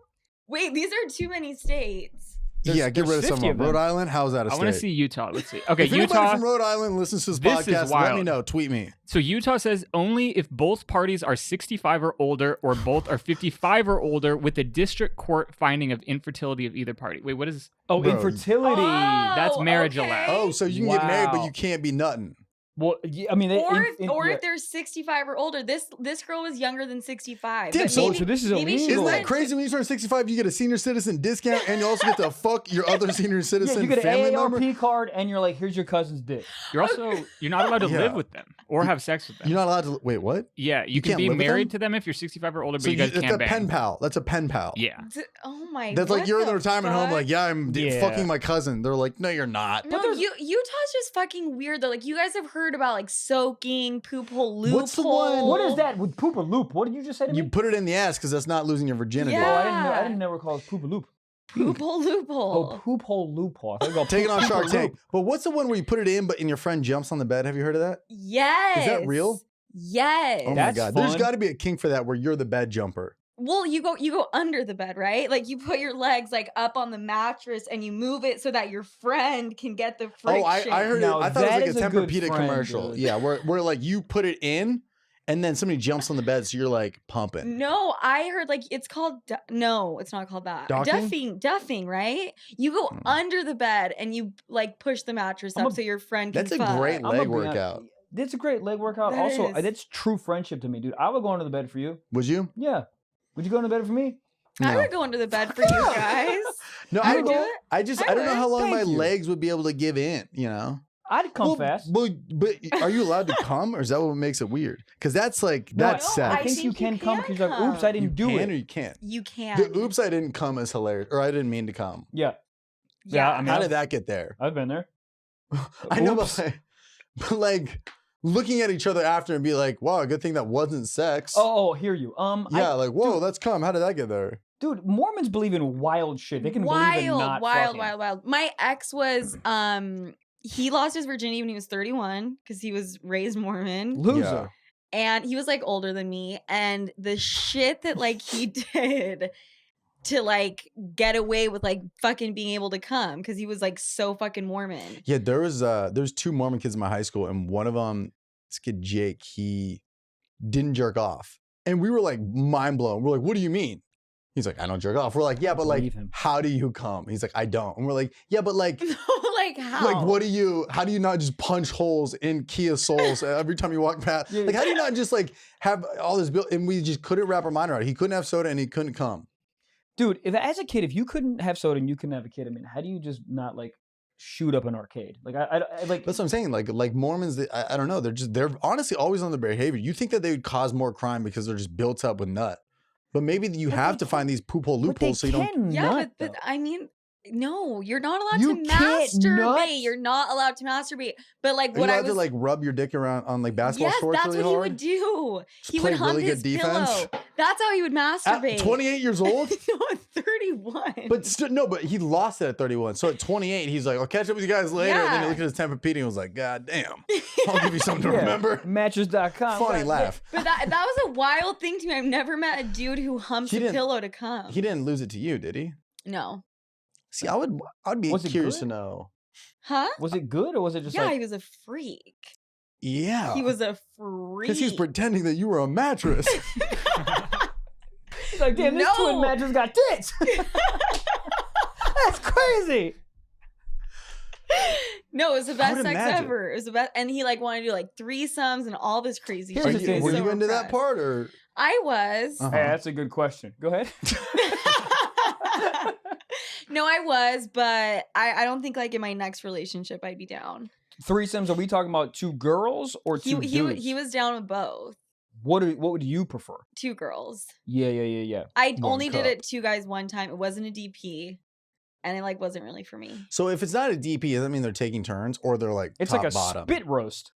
Wait, these are too many states. Yeah, get rid of 50 some of them. them. Rhode Island, how's that a I state? want to see Utah. Let's see. Okay, If anybody Utah. from Rhode Island listens to this This is podcast, let me wild. know. Tweet me. So Utah says only if both parties are 65 or older, or both are 55 or older, with the district court finding of infertility of either party. Wait, what is? Oh, Bro. infertility. That's marriage okay. allowed. Oh, so you can get married, but Wow. you can't be nutting. Well, yeah, I mean, Or yeah. if they're 65 or older. This girl was younger than 65. Damn, but so- maybe, so this is maybe she illegal. Isn't that went- crazy? When you turn 65, you get a senior citizen discount, and you also get to fuck your other senior Yeah, citizen you get family an member. AARP card, and you're like, here's your cousin's dick. You're not allowed to Yeah. live with them or have sex with them. You're not allowed to. Wait, what? Yeah, you can can't be live with married them? to them if you're 65 or older, but So you guys that's can't a bang. pen pal. That's a pen pal. Yeah. Oh my. That's like what you're in the retirement home, fuck? like, yeah, I'm Yeah. fucking my cousin. They're like, no, you're not. No, Utah's just fucking weird though. Like you guys have heard about like soaking, poop hole loophole. What's the one- What is that with poop a loop? What did you just say to You me? put it in the ass because that's not losing your virginity. Oh, Yeah. I didn't never call it poop a loop. Poop hole loophole. Oh, poop hole loophole. I thought you called Take it on poop Shark a Tank. loop. But what's the one where you put it in, but and your friend jumps on the bed? Have you heard of that? Yes. Is that real? Yes. Oh my That's god, there's fun. got to be a kink for that where you're the bed jumper. Well, you go under the bed, right? Like you put your legs like up on the mattress and you move it so that your friend can get the friction. Oh, I heard it. Now, I thought it that was is like a a good Tempur-Pedic friend, commercial. dude. Yeah, where like you put it in, and then somebody jumps on the bed, so you're like pumping. No, I heard like it's called no, it's not called that. Docking? Duffing, right? You go under the bed and you like push the mattress I'm up a- so your friend can That's a fuck. great I'm leg gonna be workout. honest. That's a great leg workout. That Also, is. that's true friendship to me, dude. I would go under the bed for you. Would you? Yeah. Would you go into bed for me? I No. would go under the bed for you guys. No, I I would do don't. it. I just I I don't know would. how long my Thank you. legs would be able to give in. You know. I'd come Well, fast. But are you allowed to come, or is that what makes it weird? Because that's like No, that's no, sad. I think you can come because you're like, oops, I you didn't do can it. or you can't. You can. The oops, I didn't come is hilarious, or I didn't mean to come. Yeah. Yeah. I mean, How did that get there? I've been there. I know, Oops. but like looking at each other after and be like, wow, good thing that wasn't sex. Oh, hear you. Yeah, like, whoa, that's come. How did that get there? Dude, Mormons believe in wild shit. They can believe in not fucking. wild. My ex was he lost his virginity when he was 31 because he was raised Mormon. Loser. And he was like older than me. And the shit that like he did to like get away with like fucking being able to come because he was like so fucking Mormon. Yeah, there's two Mormon kids in my high school, and one of them, this kid Jake, he didn't jerk off. And we were like mind blown. We're like, what do you mean? He's like, I don't jerk off. We're like, yeah, but like, Believe him. how do you come? He's like, I don't. And we're like, yeah, but like, Like how? like, how do you not just punch holes in Kia Souls every time you walk past? Yeah. Like, how do you not just like have all this built? And we just couldn't wrap our mind around it. He couldn't have soda and he couldn't come. Dude, if as a kid, if you couldn't have soda and you couldn't have a kid, I mean, how do you just not like shoot up an arcade? Like I like. That's what I'm saying. Like Mormons, I don't know. They're honestly always on their behavior. You think that they would cause more crime because they're just built up with nut. But maybe you But have they to find these poop hole but they loopholes so you don't. can yeah, nut, but though. I mean, no, you're not allowed You to can't masturbate. nut? You're not allowed to masturbate. But like Are you what I allowed was to like rub your dick around on like basketball yes, shorts that's really what he hard? would do. Just He play would hump really his good defense? pillow. That's how he would masturbate. At 28 years old? no, at 31. But he lost it at 31. So at 28, he's like, I'll catch up with you guys later. And then he Yeah. looked at his Tempur-Pedic and was like, God damn, I'll give you something to Yeah, remember. Matches.com. Funny right? laugh. But that was a wild thing to me. I've never met a dude who humps He a didn't- pillow to come. He didn't lose it to you, did he? No. See, I'd be Was it curious good? to know. Huh? Was it good or was it just Yeah, like he was a freak. Yeah. He was a freak. Because he's pretending that you were a mattress. he's like, damn, this No. twin mattress got tits. That's crazy. No, it was the I best would sex imagine. ever. It was the best, and he like wanted to do like threesomes and all this crazy Here's Are shit. the you, thing. were So you into that impressed. part or? I was. Uh-huh. Hey, that's a good question. Go ahead. No, I was, but I don't think like in my next relationship I'd be down. Threesomes, are we talking about two girls or two dudes? He was down with both. What would you prefer? Two girls. Yeah. I One only did cup. it two guys one time. It wasn't a DP, and it like wasn't really for me. So if it's not a DP, does that mean they're taking turns or they're like It's top like a bottom? spit roast.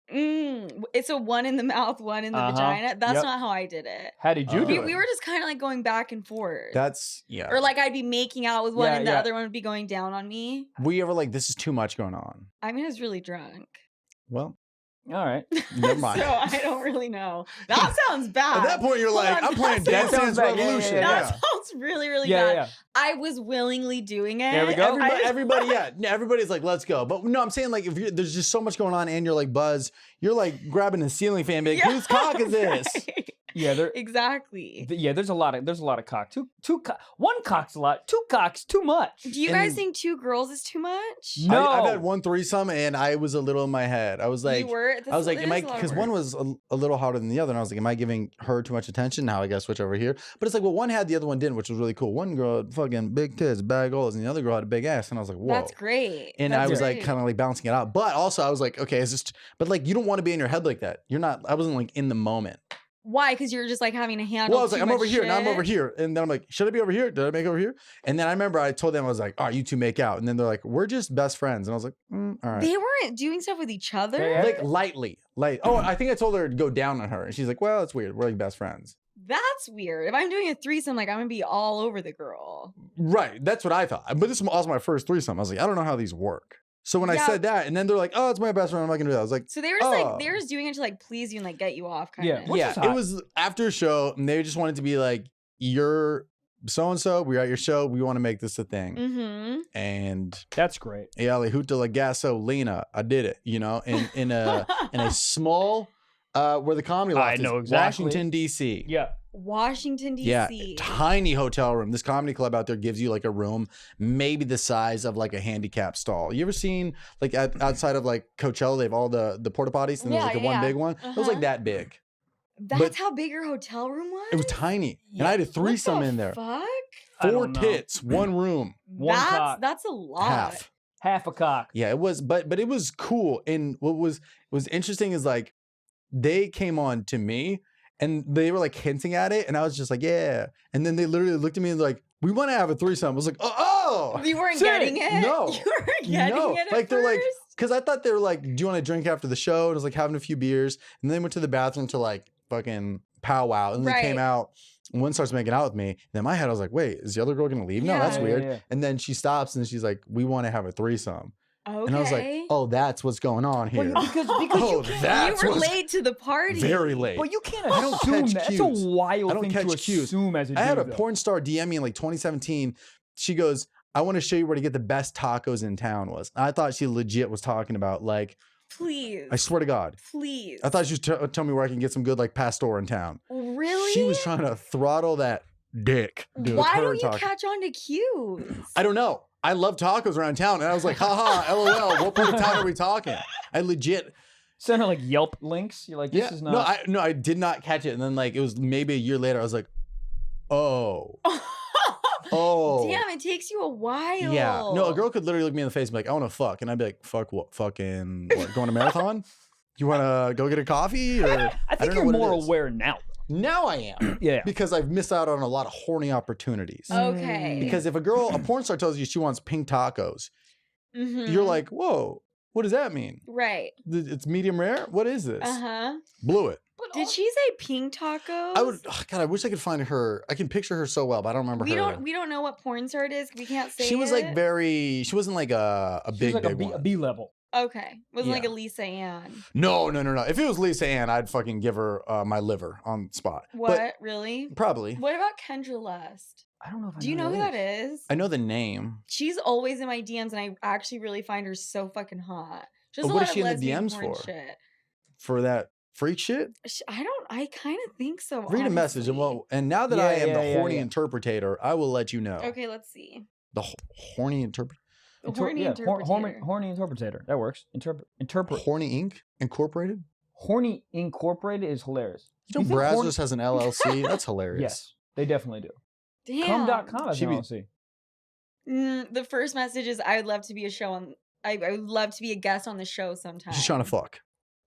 it's a one in the mouth, one in the vagina. That's not how I did it. How did you do it? We were just kind of like going back and forth. That's yeah. Or like I'd be making out with one and the other one would be going down on me. Were you ever like, this is too much going on? I mean, I was really drunk. Well, all right. Never mind. So I don't really know. That sounds bad. At that point, you're like, I'm playing Dance Dance Revolution. That sounds really, really bad. Yeah. I was willingly doing it. There we go. Everybody's like, let's go. But no, I'm saying like, if there's just so much going on and you're like Buzz, you're like grabbing a ceiling fan, like, whose cock is this? Yeah, exactly. There's a lot of cock. One cock's a lot. Two cocks too much. Do you guys think 2 girls is too much? No, I've had 1 threesome and I was a little in my head. I was like, I was like, am I? Because one was a little harder than the other, and I was like, am I giving her too much attention? Now I gotta switch over here. But it's like, well, one had, the other one didn't, which was really cool. One girl had fucking big tits, bag holes, and the other girl had a big ass, and I was like, whoa, that's great. And I was like, kind of like balancing it out. But also, I was like, okay, is this? But like, you don't want to be in your head like that. You're not. I wasn't like in the moment. Why? Because you're just like having to handle. Well, I was like, I'm over here, shit. now I'm over here, and then I'm like, should I be over here? Did I make over here? And then I remember I told them, I was like, oh, you two make out, and then they're like, we're just best friends, and I was like, all right. They weren't doing stuff with each other. Like lightly, like, oh, I think I told her to go down on her, and she's like, well, it's weird. We're like best friends. That's weird. If I'm doing a threesome, like I'm gonna be all over the girl. Right. That's what I thought. But this was also my first threesome. I was like, I don't know how these work. So when I said that, and then they're like, "Oh, it's my best friend. I'm not gonna do that." I was like, so they were just like, they were just doing it to like please you and like get you off, kind of. Yeah. It was after a show, and they just wanted to be like, "You're so and so. We're at your show. We want to make this a thing." Mm-hmm. And that's great. Yeah, like Huta la gasolina. I did it. You know, in a small where the Comedy Loft is, Washington D.C. Yeah. Washington, D.C. Yeah, tiny hotel room. This comedy club out there gives you like a room, maybe the size of like a handicap stall. You ever seen like outside of like Coachella, they have all the porta potties, and there's like one big one. It was like that big. That's how big your hotel room was? It was tiny. Yeah. And I had a threesome in there. Fuck? 4 tits, 1 room. That's a lot. Half a cock. Yeah, it was, but it was cool. And what was interesting is like they came on to me. And they were like hinting at it, and I was just like, yeah. And then they literally looked at me and like, we want to have a threesome. I was like, oh. You weren't getting it? No. You weren't getting it like, they're first? like, because I thought they were like, do you want to drink after the show? And I was like having a few beers. And then they went to the bathroom to like fucking powwow. And then they came out. And one starts making out with me. And in my head, I was like, wait, is the other girl going to leave? No, that's weird. Yeah. And then she stops and she's like, we want to have a threesome. Okay. And I was like, oh, that's what's going on here. Well, because you were late to the party. Very late. But you can't assume that. That's a wild thing to assume as a dude. I had a porn star DM me in like 2017. She goes, I want to show you where to get the best tacos in town was. I thought she legit was talking about like, please. I swear to God. Please. I thought she was telling me where I can get some good like pastor in town. Really? She was trying to throttle that dick. Dude, why don't you catch on to cues? I don't know. I love tacos around town. And I was like, haha, LOL, what part of town are we talking? I legit sent her like Yelp links. You're like, this is not. No, I did not catch it. And then like it was maybe a year later, I was like, oh. Oh. Damn, it takes you a while. Yeah. No, a girl could literally look me in the face and be like, I want to fuck. And I'd be like, fuck what? Fucking what? Going to marathon? You want to go get a coffee? Or I think you're more aware now. Now I am. Yeah. Because I've missed out on a lot of horny opportunities. Okay. Because if a porn star tells you she wants pink tacos, you're like, whoa, what does that mean? Right. It's medium rare? What is this? Uh-huh. Blew it. Did she say pink tacos? God, I wish I could find her. I can picture her so well, but I don't remember her. We don't know what porn star it is. We can't say she was like she wasn't like a big one. A B level. Okay. Wasn't like a Lisa Ann. No. If it was Lisa Ann, I'd fucking give her my liver on the spot. What? But really? Probably. What about Kendra Lust? I don't know if I Do you know who that is? I know the name. She's always in my DMs, and I actually really find her so fucking hot. Just what is she in the DMs for? Shit. For that freak shit? I kind of think so. Read a message, and now that I am the horny interpretator, I will let you know. Okay, let's see. The horny interpreter. Horny interpreter. Horny interpreter. That works. Interpret. Horny Inc. Incorporated? Horny Incorporated is hilarious. You know Brazzers has an LLC? That's hilarious. Yes, they definitely do. Damn. Cum.com has an LLC. The first message is, I would love to be I would love to be a guest on the show sometime. She's trying to fuck.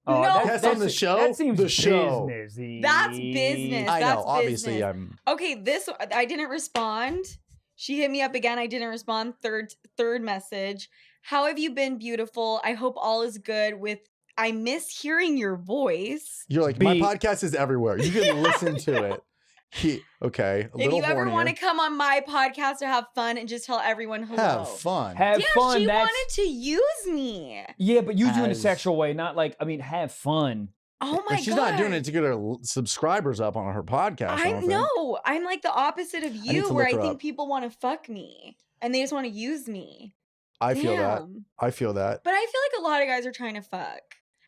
Oh, no, that's on the show. That seems the show. Businessy. That's business. I know. That's obviously, business. Okay, I didn't respond. She hit me up again. I didn't respond. Third message. How have you been, beautiful? I hope all is good with I miss hearing your voice. You're like, my podcast is everywhere. You can listen to it. Okay, a If little you ever hornier. want to come on my podcast to have fun and just tell everyone hello. Have fun. Have Damn, fun. she That's wanted to use me. yeah, but use you in a As- sexual way, not like have fun. Oh my But she's god. not doing it to get her subscribers up on her podcast. I don't think. No, I'm like the opposite of need you, to where I look her think up. people want to fuck me and they just want to use me. I feel that. Damn. I feel that. But I feel like a lot of guys are trying to fuck.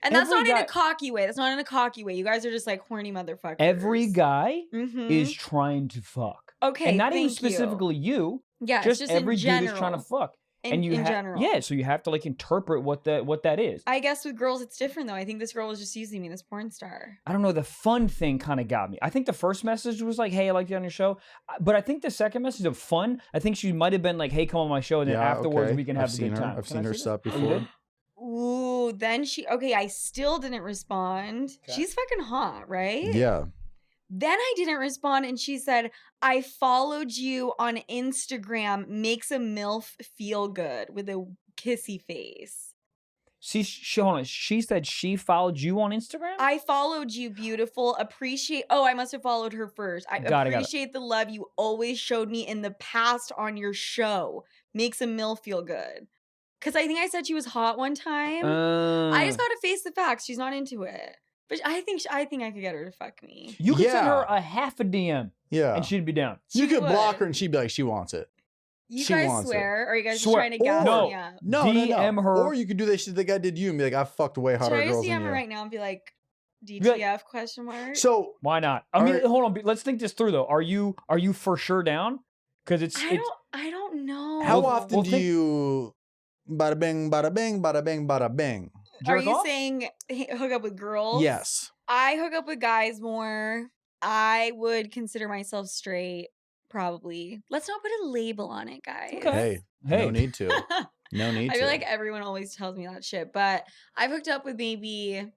And that's Every not in guy- a cocky way. That's not in a cocky way. You guys are just like horny motherfuckers. Every guy Mhm. is trying to fuck. okay, And not even thank you. specifically you. Yeah, it's Just just every in dude general. is trying to fuck. In you general. Yeah, so you have to like interpret what that is. I guess with girls it's different though. I think this girl was just using me, this porn star. I don't know. The fun thing kind of got me. I think the first message was like, "Hey, I like you on your show," but I think the second message of fun, I think she might have been like, "Hey, come on my show," and then afterwards okay. we can I've have a seen good her. time. I've Can seen I her see stuff that? Oh, you before. did? Ooh, then I still didn't respond. Okay. She's fucking hot, right? Yeah. Then I didn't respond and she said, I followed you on Instagram, makes a MILF feel good with a kissy face. Hold on. She said she followed you on Instagram. I followed you, beautiful. I must have followed her first. I Got it. appreciate the love you always showed me in the past on your show. Makes a MILF feel good. Because I think I said she was hot one time. I just gotta face the facts. She's not into it. But I think I could get her to fuck me. You could send her Yeah. a half a DM Yeah. and she'd be down. You She could block would. her and she'd be like, she wants it. You She guys wants it. swear? Or are you guys just Swear. trying to gas No. me up? No, DM no. her. Or you could do that shit the guy did you and be like, I fucked way Should hotter I just girls DM than her you. right now and be like, Be like- DTF question mark? So Why not? I mean, Alright. hold on. Let's think this through though. Are you for sure down? Because I don't know. how Well, often well, do think- you bada bing, bada bing, bada bing, bada bing? Are jerk you off? saying hook up with girls? Yes. I hook up with guys more. I would consider myself straight, probably. Let's not put a label on it, guys. Okay. Hey, Hey. no need to. No need I to. feel like everyone always tells me that shit, but I've hooked up with maybe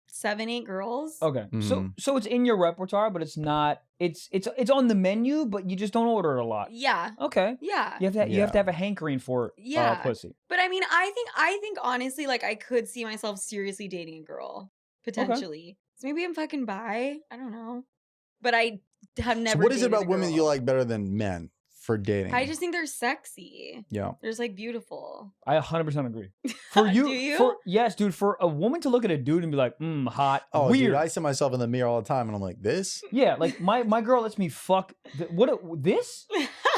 7-8 girls. Okay. Mhm. So it's in your repertoire, but it's not. It's on the menu, but you just don't order it a lot. Yeah. Okay. Yeah. You have to Yeah. have a hankering for Yeah. pussy. But I mean, I think honestly, like I could see myself seriously dating a girl potentially. So maybe I'm fucking bi. I don't know, but I have So never. what is it dated a about women you girl. like better than men for dating? I just think they're sexy. yeah. They're just like beautiful. I 100% agree. For you, Do you? Yes, dude. For a woman to look at a dude and be like, hot, Oh, weird. dude, I see myself in the mirror all the time, and I'm like, this? Yeah, like my girl lets me fuck. This?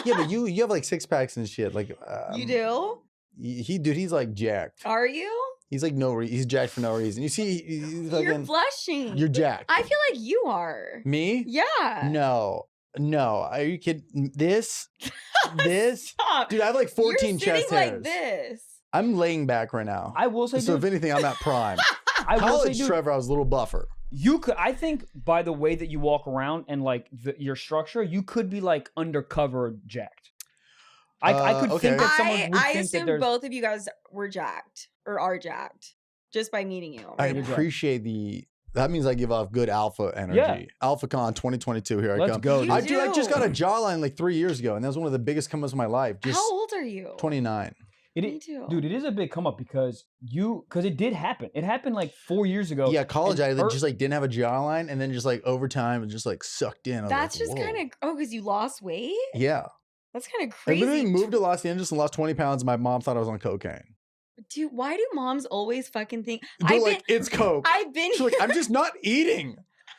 Yeah, but you have like 6-packs and shit. Like You do? He's like jacked. Are you? He's like he's jacked for no reason. You see, he's You're fucking, blushing. you're jacked. I feel like you are. Me? Yeah. No. Are you kidding? This, Stop. dude, I have like 14 You're chest sitting hairs. like this. I'm laying back right now. I will say, So dude, if anything, I'm at prime. I will say, College dude, Trevor, I was a little buffer. you could. I think by the way that you walk around and like your structure, you could be like undercover jacked. I could okay. think that someone would I think that assume there's. both of you guys were jacked or are jacked just by meeting you. I right now. appreciate that means I give off good alpha energy. Yeah. AlphaCon 2022, here I Let's come. go, You I dude. dude, I just do. got a jawline like 3 years ago, and that was one of the biggest come ups of my life. Just How old are you? 29. Me too. Dude, it is a big come up because it did happen. It happened like 4 years ago. Yeah, college, I and just like didn't have a jawline, and then just like over time, it just like sucked in. I was That's like, just whoa. kind of because you lost weight. Yeah. That's kind of I crazy. literally moved to Los Angeles and lost 20 pounds. And my mom thought I was on cocaine. Dude, why do moms always fucking think? They're like, it's coke. I've been. She's like, I'm just not eating.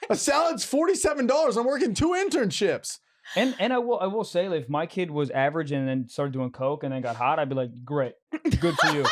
A salad's $47. I'm working 2 internships. And I will say, like, if my kid was average and then started doing coke and then got hot, I'd be like, great, good for you,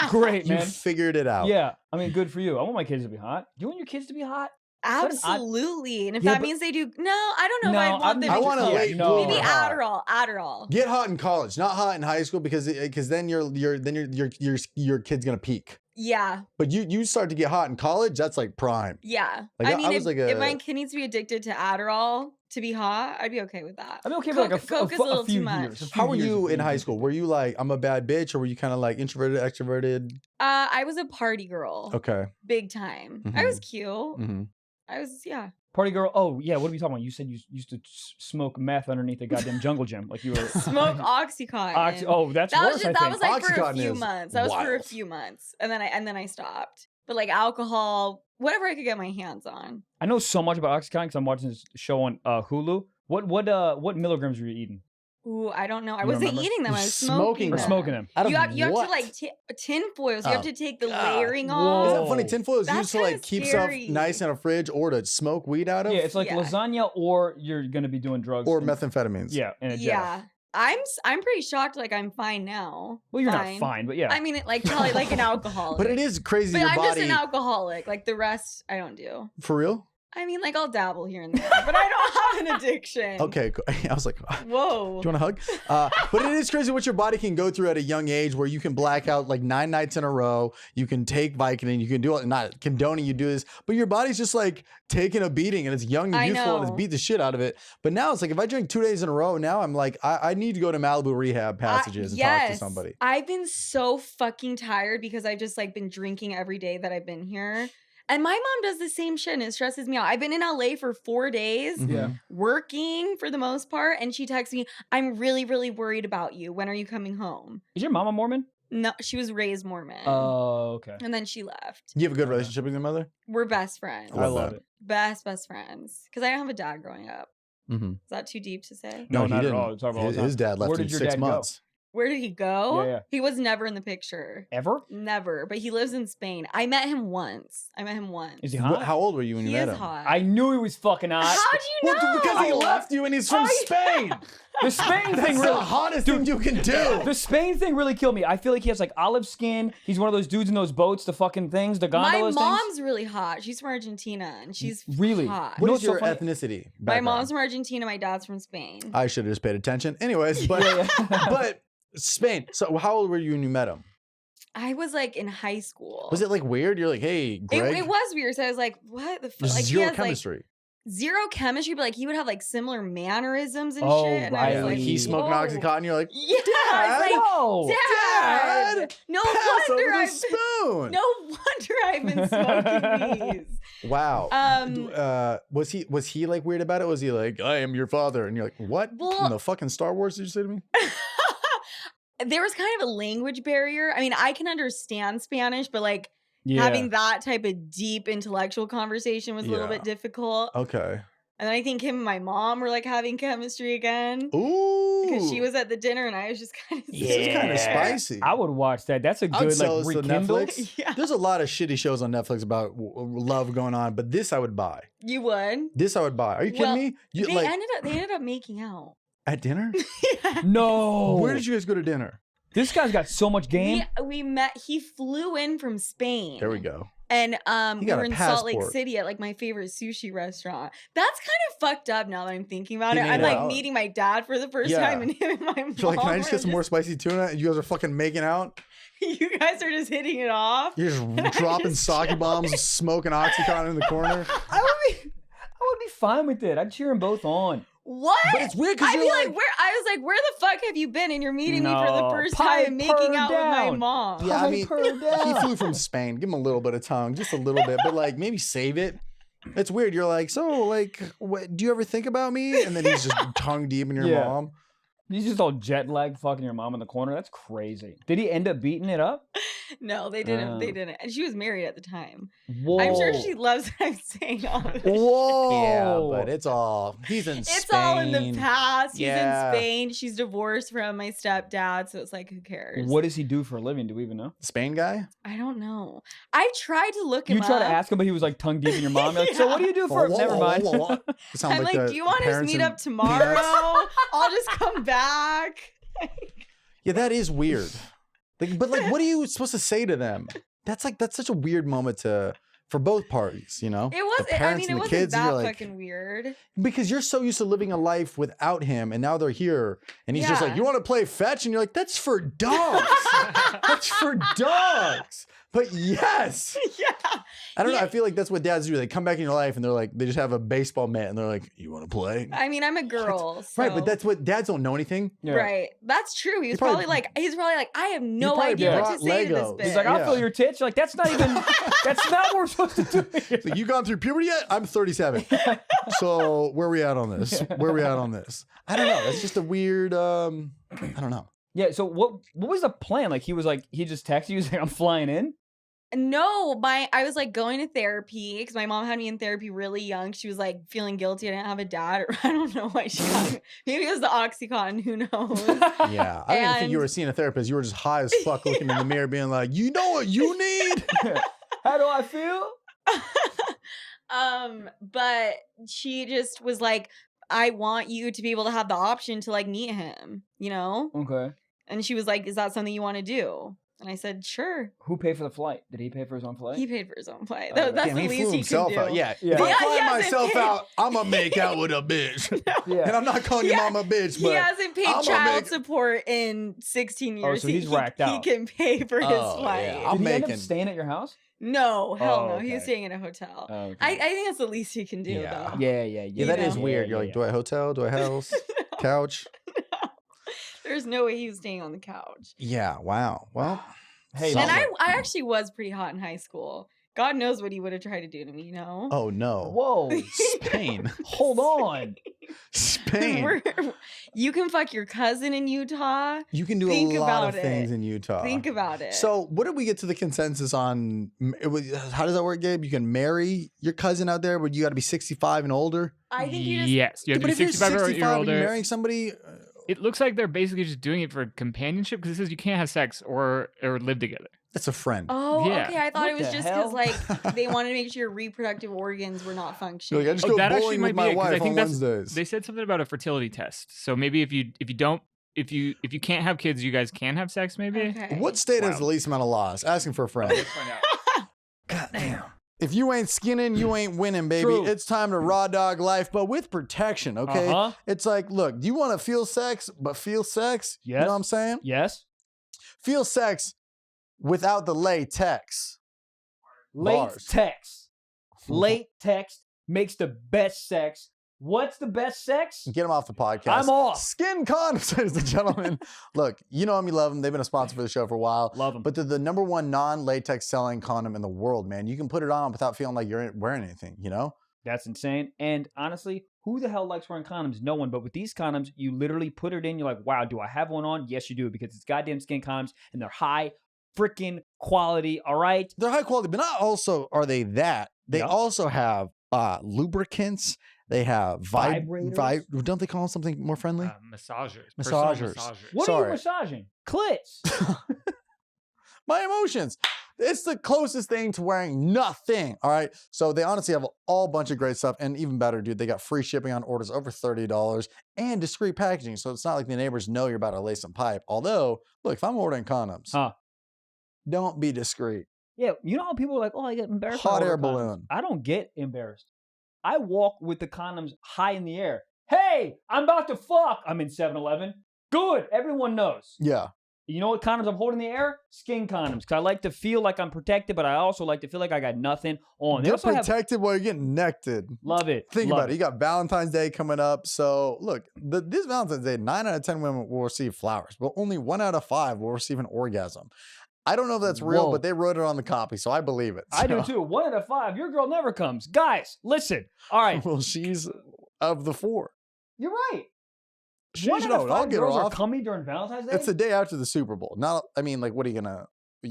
great, You man. figured it out. Yeah, I mean, good for you. I want my kids to be hot. You want your kids to be hot? Absolutely. And if Yeah, that but- means they do, no, I don't know No, if I'd want them I to want a cook. late no. bloomer Maybe hot. Adderall. Get hot in college, not hot in high school because then your kid's gonna peak. Yeah, But you start to get hot in college, that's like prime. yeah. Like, I I mean, was if, like if a- my kid needs to be addicted to Adderall to be hot, I'd be okay with that. I'd be okay with like Coke is a little few too much. years. a few How were years you of in being high school? addicted. Were you like, I'm a bad bitch, or were you kind of like introverted, extroverted? I was a party girl, Okay. big time. I was cute. Mm-hmm. I was, yeah. Party girl? Oh yeah, what are we talking about? You said you used to smoke meth underneath the goddamn jungle gym, like you were Smoke Oxycontin. Oh, that's that worse. was I just, that think. was like for a Oxycontin few is months. That was for a wild. few months, and then I stopped. but like alcohol, whatever I could get my hands on. I know so much about Oxycontin because I'm watching this show on Hulu. What milligrams were you eating? Ooh, I don't know. I You wasn't remember? eating them. I was Smoking smoking Or them. smoking them? Out of You have to what? like tin foil, so you have Oh, to take the God. layering Whoa. off. Isn't that funny? Tinfoil is That's used to like kinda keep scary. stuff nice in a fridge or to smoke weed out of. Yeah, it's like Yeah. lasagna, or you're gonna be doing drugs or and- methamphetamines. Yeah, in a jar. Yeah, I'm pretty shocked. Like I'm fine now. Well, you're not fine, but yeah. I mean, like probably like an alcoholic. But it is crazy. But Your I'm body just an alcoholic. Like the rest, I don't do. for real. I mean, like I'll dabble here and there, but I don't have an addiction. Okay, cool. I was like, Whoa. do you want a hug? But it is crazy what your body can go through at a young age where you can black out like 9 nights in a row. You can take Vicodin. You can do it. Not condoning you do this, but your body's just like taking a beating and it's young and I youthful and it's know. beat the shit out of it. But now it's like if I drink 2 days in a row, now I'm like, I need to go to Malibu rehab passages and talk to somebody. I've been so fucking tired because I've just like been drinking every day that I've been here. And my mom does the same shit and it stresses me out. I've been in LA for 4 days, Mhm. Yeah. working for the most part, and she texts me, I'm really, really worried about you. When are you coming home? Is your mom a Mormon? No, she was raised Mormon. Oh, okay. And then she left. You have a good relationship with your mother? We're best friends. I I love love that. it. Best friends. Because I don't have a dad growing up. Mm-hmm. Is that too deep to say? No, he not at didn't. all. It's all the time. His dad left Where in did your 6 dad go? months. Where did he go? Yeah. He was never in the picture. Ever? Never. But he lives in Spain. I met him once. Is he hot? How old were you when you He met is him? hot. I knew he was fucking hot. How'd you know? Well, because he left you and he's from Oh, Spain. The Spain That's thing the really. hottest thing you can do. The Spain thing really killed me. I feel like he has like olive skin. He's one of those dudes in those boats, the fucking things, the My gondolas mom's really hot. She's from Argentina and she's Really? hot. What know is what's so your funny? ethnicity? My background? mom's from Argentina. My dad's from Spain. I should have just paid attention. Anyways, but but Spain. So how old were you when you met him? I was like in high school. Was it like weird? You're like, hey, It, Greg. it was weird. So I was like, what the fuck? There's Like, he zero has, like, chemistry. zero chemistry, but like he would have like similar mannerisms and Oh, shit. And I right. was Yeah, like like, he's smoking whoa. Oxycontin. You're like, Yeah, I was like, No. Dad, Dad, no pass wonder over the I've spoon. no wonder I've been smoking these. Wow. Um, Was he like weird about it? Was he like, I am your father? And you're like, what? Well- In the fucking Star Wars did you say to me? there was kind of a language barrier. I mean, I can understand Spanish, but like Yeah. having that type of deep intellectual conversation was a little Yeah. bit difficult. Okay. And then I think him and my mom were like having chemistry again. Ooh. Because she was at the dinner and I was just kind of This is kind of spicy. I would watch that. That's a I would good sell like this to rekindle. Netflix. Yeah, There's a lot of shitty shows on Netflix about love going on, but this I would buy. you would. This I would buy. Are you kidding Well, me? You They like ended up making out. at dinner? Yeah. No. Where did you guys go to dinner? This guy's got so much game. We met. He flew in from Spain. There we go. And He we got were a in Salt Lake passport. City at like my favorite sushi restaurant. That's kind of fucked up now that I'm thinking about He it. made I'm it like out. meeting my dad for the first Yeah. time and him and my mom. You're like, can I just are get some more spicy tuna? And you guys are fucking making out. You guys are just hitting it off. You're just dropping just sake chilling. bombs, smoking Oxycontin in the corner. I would be fine with it. I'd cheer them both on. What? But it's weird because I you're feel like, like where the fuck have you been? And you're meeting me for the No, first pipe time making her out with my down. mom. yeah, I mean, Pipe her he down. flew from Spain. Give him a little bit of tongue, just a little bit, but like maybe save it. It's weird. You're like, so like, what, do you ever think about me? And then he's just tongue deep in your Yeah. mom. He's just all jet lagged fucking your mom in the corner. That's crazy. Did he end up beating it up? No, they didn't. Oh. They didn't. And she was married at the time. Whoa. I'm sure she loves that I'm saying all this. Whoa. Yeah, but it's all he's in Spain. It's all in the past. He's Yeah. in Spain. She's divorced from my stepdad, so it's like, who cares? What does he do for a living? Do we even know? Spain guy. I don't know. I tried to look him You up. try to ask him, but he was like tongue deep in your mom. You're like, so what do you do for? Never mind. You sound I'm like, the do you want us to parents meet in up tomorrow? Peanuts. I'll just come back. Yeah, that is weird. Like, but like, what are you supposed to say to them? That's such a weird moment for both parties, you know? It was. The I parents mean, it and the wasn't kids, and that you're like, fucking weird. because you're so used to living a life without him, and now they're here, and he's just like, Yeah. "You want to play fetch?" And you're like, "That's for dogs. That's for dogs." But yes, Yeah. I don't know. Yeah. I feel like that's what dads do. They come back in your life, and they're like, they just have a baseball mitt, and they're like, "You want to play?" I mean, I'm a girl. Right, but so- that's what dads don't know anything. Yeah. right. That's true. He's probably- probably like, I have no probably idea what brought to say to this Legos. bitch. He's like, I'll Yeah. fill your tits. You're like, that's not even. That's not what we're supposed to do. It's like, you gone through puberty yet? I'm 37. So where are we at on this? Where are we at on this? I don't know. That's just a weird. I don't know. Yeah. So what was the plan? Like he was like he just texted you. He's like, I'm flying in. No, I was like going to therapy because my mom had me in therapy really young. She was like feeling guilty I didn't have a dad, or I don't know why she got me. Maybe it was the Oxycontin, who knows? Yeah, I didn't think you were seeing a therapist. You were just high as fuck, looking in the mirror, being like, "You know what you need." How do I feel? But she just was like, I want you to be able to have the option to like meet him, you know? Okay. And she was like, is that something you want to do? And I said, sure. Who paid for the flight? Did he pay for his own flight? He paid for his own flight. Oh, That's Damn, the he least flew he himself can do. out. Yeah. Yeah. If I He fly hasn't myself paid- out, I'm gonna make out with a bitch. Yeah. And I'm not calling your Yeah. mom a bitch, He but hasn't paid I'm gonna child make- support in 16 years. so he's racked He out. can pay for his Oh, flight. yeah. I'm Did he end making- up staying at your house? No, hell Oh, no. He was okay. staying in a hotel. Oh, okay. I think that's the least he can do, Yeah. though. Yeah. yeah, that is know. weird. You're like, do I hotel? Do I house? Couch? There's no way he was staying on the couch. Yeah. Wow. Well, Hey, And solid. I actually was pretty hot in high school. God knows what he would have tried to do to me, you know? Oh no. Whoa. Spain. Hold on. Spain. You can fuck your cousin in Utah. You can do Think a lot of about things it. in Utah. Think about it. So, what did we get to the consensus on? How does that work, Gabe? You can marry your cousin out there, but you got to be 65 and older. I think you just Yes, you have to But be if you're 65 or 65 you're and you're older. marrying somebody, It looks like they're basically just doing it for companionship because it says you can't have sex or live together. that's a friend. Oh, Yeah. okay. I thought What it was the just hell? because like they wanted to make sure your reproductive organs were not You're functioning. like, I just Oh, go that actually bowling might with be my it, 'cause I wife think on that's- Wednesdays. They said something about a fertility test. So maybe if you can't have kids, you guys can have sex. Maybe. Okay. What state has Wow. the least amount of laws? Asking for a friend. Let's find out. God damn. If you ain't skinning, you ain't winning, baby. True. It's time to raw dog life, but with protection, okay? Uh-huh. It's like, look, do you want to feel sex, but feel sex? You Yes. know what I'm saying? Yes. Feel sex without the latex. Bars. Latex. Latex makes the best sex. What's the best sex? Get them off the podcast. I'm off. Skin condoms, ladies and gentlemen. Look, you know them, you love them. They've been a sponsor for the show for a while. Love them. But they're the number one non-latex selling condom in the world, man. You can put it on without feeling like you're wearing anything, you know? That's insane. And honestly, who the hell likes wearing condoms? No one. But with these condoms, you literally put it in. You're like, wow, do I have one on? Yes, you do, because it's goddamn skin condoms and they're high freaking quality. All right. They're high quality, but not also are they that. They Yep. also have lubricants. They have Vibrators? don't they call them something more friendly? Massagers. Massagers. Personal massagers. What Sorry. are you massaging? Clits. My emotions. It's the closest thing to wearing nothing. All right. So they honestly have all bunch of great stuff. And even better, dude, they got free shipping on orders over $30 and discreet packaging. So it's not like the neighbors know you're about to lay some pipe. Although, look, if I'm ordering condoms, Huh. don't be discreet. Yeah, you know how people are like, oh, I get embarrassed. when I Hot order air condoms. balloon. I don't get embarrassed. I walk with the condoms high in the air. Hey, I'm about to fuck. I'm in 7-Eleven. Good. Everyone knows. Yeah. You know what condoms I'm holding in the air? Skin condoms. Because I like to feel like I'm protected, but I also like to feel like I got nothing on. They They're also have, protected while you're getting nected. love it. Think love about it. You got Valentine's Day coming up. So look, this Valentine's Day, 9 out of 10 women will receive flowers, but only 1 out of 5 will receive an orgasm. I don't know if that's real, Whoa. but they wrote it on the copy, so I believe it. I do So- too. 1 out of 5. Your girl never comes. Guys, listen. All right. Well, she's of the 4. You're right. She 1 should out of know. 5 I'll get her girls are off. coming during Valentine's Day? It's the day after the Super Bowl. Not, I mean, like, what are you gonna?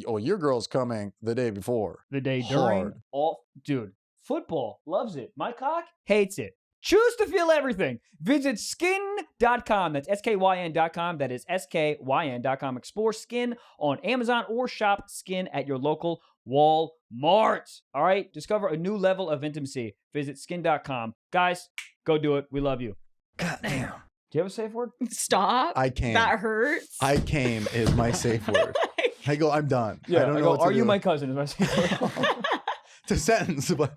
Oh, your girl's coming the day before. The day during. Hard. Dude, football loves it. My cock hates it. Choose to feel everything. Visit skin.com. That's skyn.com. That is skyn.com. Explore Skin on Amazon or shop Skin at your local Walmart. All right? Discover a new level of intimacy. Visit skin.com. Guys, go do it. We love you. God damn. Do you have a safe word? Stop. I came. That hurts. I came is my safe word. I go. I'm done. I don't know. What to Are you do. my cousin? Is my safe word. It's a sentence, but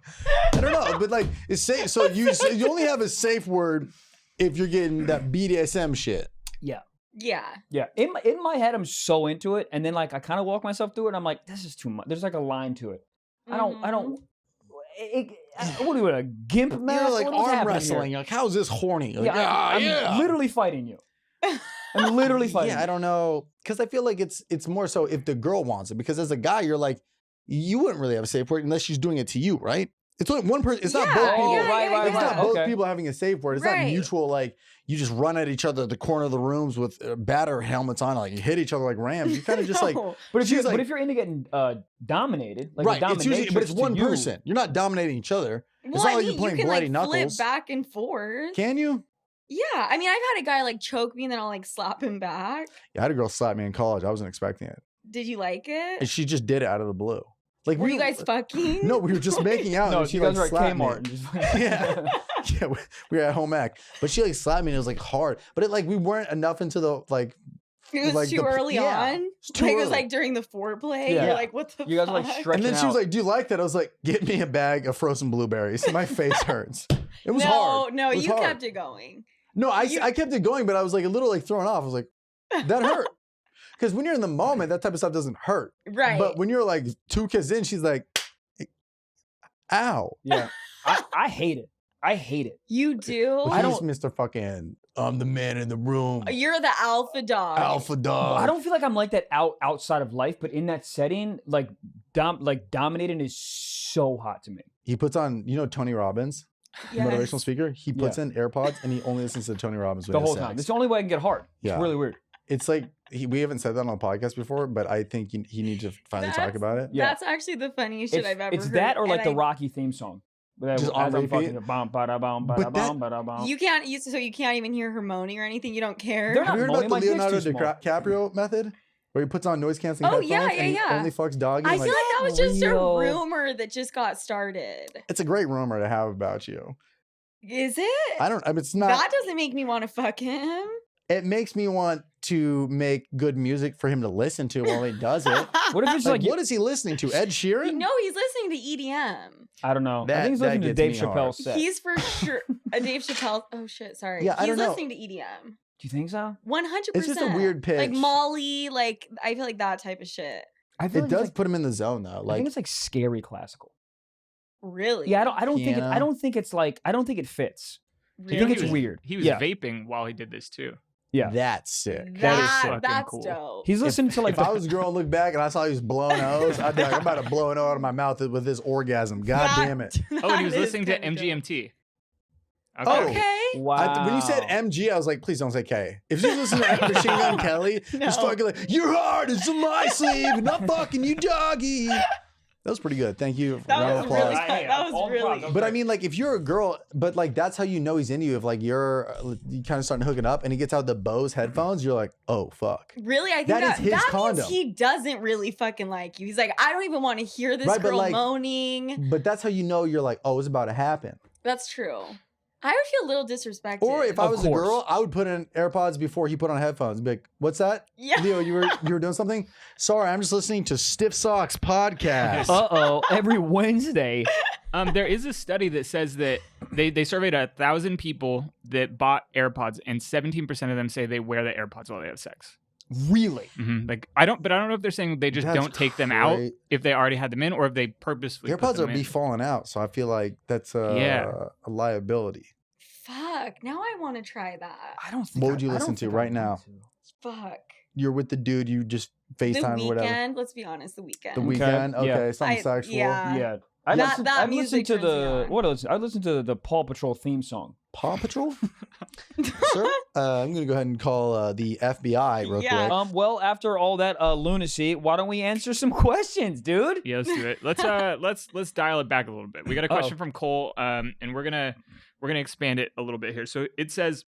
I don't know. But like, it's safe. So you only have a safe word if you're getting that BDSM shit. Yeah. Yeah. Yeah, in my head, I'm so into it, and then like I kind of walk myself through it, and I'm like, this is too much. There's like a line to it. I don't. What are you, a gimp mask? You're like What is arm happening wrestling. here? You're like, how's this horny? You're like, I'm literally fighting you. I'm literally fighting. Yeah, I don't know, because I feel like it's more so if the girl wants it. Because as a guy, you're like, you wouldn't really have a safe word unless she's doing it to you, right? It's only one person. It's not Yeah, both people. right. It's not Okay. both people having a safe word. It's not Right. mutual. Like you just run at each other at the corner of the rooms with batter helmets on. Like you hit each other like rams. You kind of just like. No. But if she's you're like- if you're into getting dominated, like Right. a It's usually, but it's dominatrix to one you- person. You're not dominating each other. Well, It's not I like mean, you're playing you can bloody like knuckles. flip back and forth. Can you? Yeah, I mean, I've had a guy like choke me and then I'll like slap him back. Yeah, I had a girl slap me in college. I wasn't expecting it, Did you like and it? she just did it out of the blue. Like Were you guys fucking? No, we were just making out. No, and she you guys like were at slapped me. Kmart. And just Yeah. Yeah, we were at home ec, but she like slapped me and it was like hard. But it like we weren't enough into the like. It was like too the- early yeah, on. it's too Like, it was early. like during the foreplay. Yeah. You're like, what the You guys were, like, fuck? stretching And then she was out. like, "Do you like that?" I was like, "Get me a bag of frozen blueberries." My face hurts. It was no, hard. no, It was you hard. kept it going. No, you- I kept it going, but I was like a little like thrown off. I was like, that hurt. Because when you're in the moment, that type of stuff doesn't hurt. Right. But when you're like 2 kids in, she's like, "Ow." yeah, I hate it. I hate it. you do? But I he's don't- Mr. Fucking, I'm the man in the room. You're the alpha dog. Alpha dog. I don't feel like I'm like that outside of life, but in that setting, like dominating is so hot to me. He puts on, Tony Robbins, Yes. motivational speaker. He puts in AirPods and he only listens to Tony Robbins when The he has whole time. sex. It's the only way I can get hard. Yeah. It's really weird. It's like we haven't said that on the podcast before, but I think he needs to finally talk That's- about it. Yeah. That's actually the funniest shit I've ever It's heard. that or like and the Rocky theme song. Just on repeat? But You can't so you can't even hear her moaning or anything. You don't care. They're Have you heard about moaning, the my dick's Leonardo too small. DiCaprio method? Where he puts on noise canceling Oh, headphones yeah, and he yeah. only fucks doggy. I and, feel like that was just real. a rumor that just got started. it's a great rumor to have about you. Is it? It's not. That doesn't make me want to fuck him. It makes me want to make good music for him to listen to while he does it. What if it's Like, like, what is he listening to? Ed Sheeran? No, he's listening to EDM. I don't know. I That- think he's that listening to gets Dave me hard. Chappelle's set. He's for sure a Dave Chappelle. Oh shit, sorry. Yeah, I he's don't know. listening to EDM. Do you think so? 100%. It's just a weird pitch. Like Molly, like I feel like that type of shit. I feel It like does It's like, put him in the zone though. I think Like it's like scary classical. Really? Yeah, I don't think it. Piano. I don't think it's like. I don't think it fits. Really? I think it's he was, weird. He was Yeah. vaping while he did this too. Yeah, that's sick. That is sick. Fucking That's cool. dope. he's listening to like. If I was a girl and looked back and I saw he was blowing O's, I'd be like, I'm about to blow an O out of my mouth with this orgasm. God That- damn it. Oh, and he was that is listening to kinda dope. MGMT. Oh. Okay. Wow. When you said MG, I was like, please don't say K. If she's listening to Machine Gun Kelly, just No. fucking like, your heart is in my sleeve, not fucking you, doggy. That was pretty good. Thank you. That Round was of really applause. fun. That was all the really props. good. But I mean, like, if you're a girl, but like, that's how you know he's into you. If like you kind of starting to hook it up, and he gets out the Bose headphones, you're like, oh fuck. Really, I think That is his that condom. means he doesn't really fucking like you. He's like, I don't even want to hear this Right, but girl like- moaning. But that's how you know you're like, oh, it's about to happen. That's true. I would feel a little disrespected. Or if I Of was a course. girl, I would put in AirPods before he put on headphones. Be like, what's that? yeah, Leo, you were doing something? Sorry, I'm just listening to Stiff Socks podcast. Every Wednesday. There is a study that says that they surveyed 1,000 people that bought AirPods, and 17% of them say they wear the AirPods while they have sex. Really? Like I don't know if they're saying they just That's don't take them out great. if they already had them in, or if they purposefully put AirPods them are in. be falling out, so I feel like that's a liability. fuck. Now I want to try that. I don't think. What would you I don't listen to think I right want now? to. Fuck. You're with the dude you just The FaceTime or whatever. weekend. Let's be honest. The weekend. The weekend? Okay, yeah. Okay, something I- sexual. yeah. Yeah. That I've music listened to turns me the on. what else? I listened to the Paw Patrol theme song. Paw Patrol? Sir, I'm going to go ahead and call the FBI real Yeah. quick. Well, after all that lunacy, why don't we answer some questions, dude? Yeah, let's do it. Let's dial it back a little bit. We got a question from Cole, and we're gonna expand it a little bit here. So it says,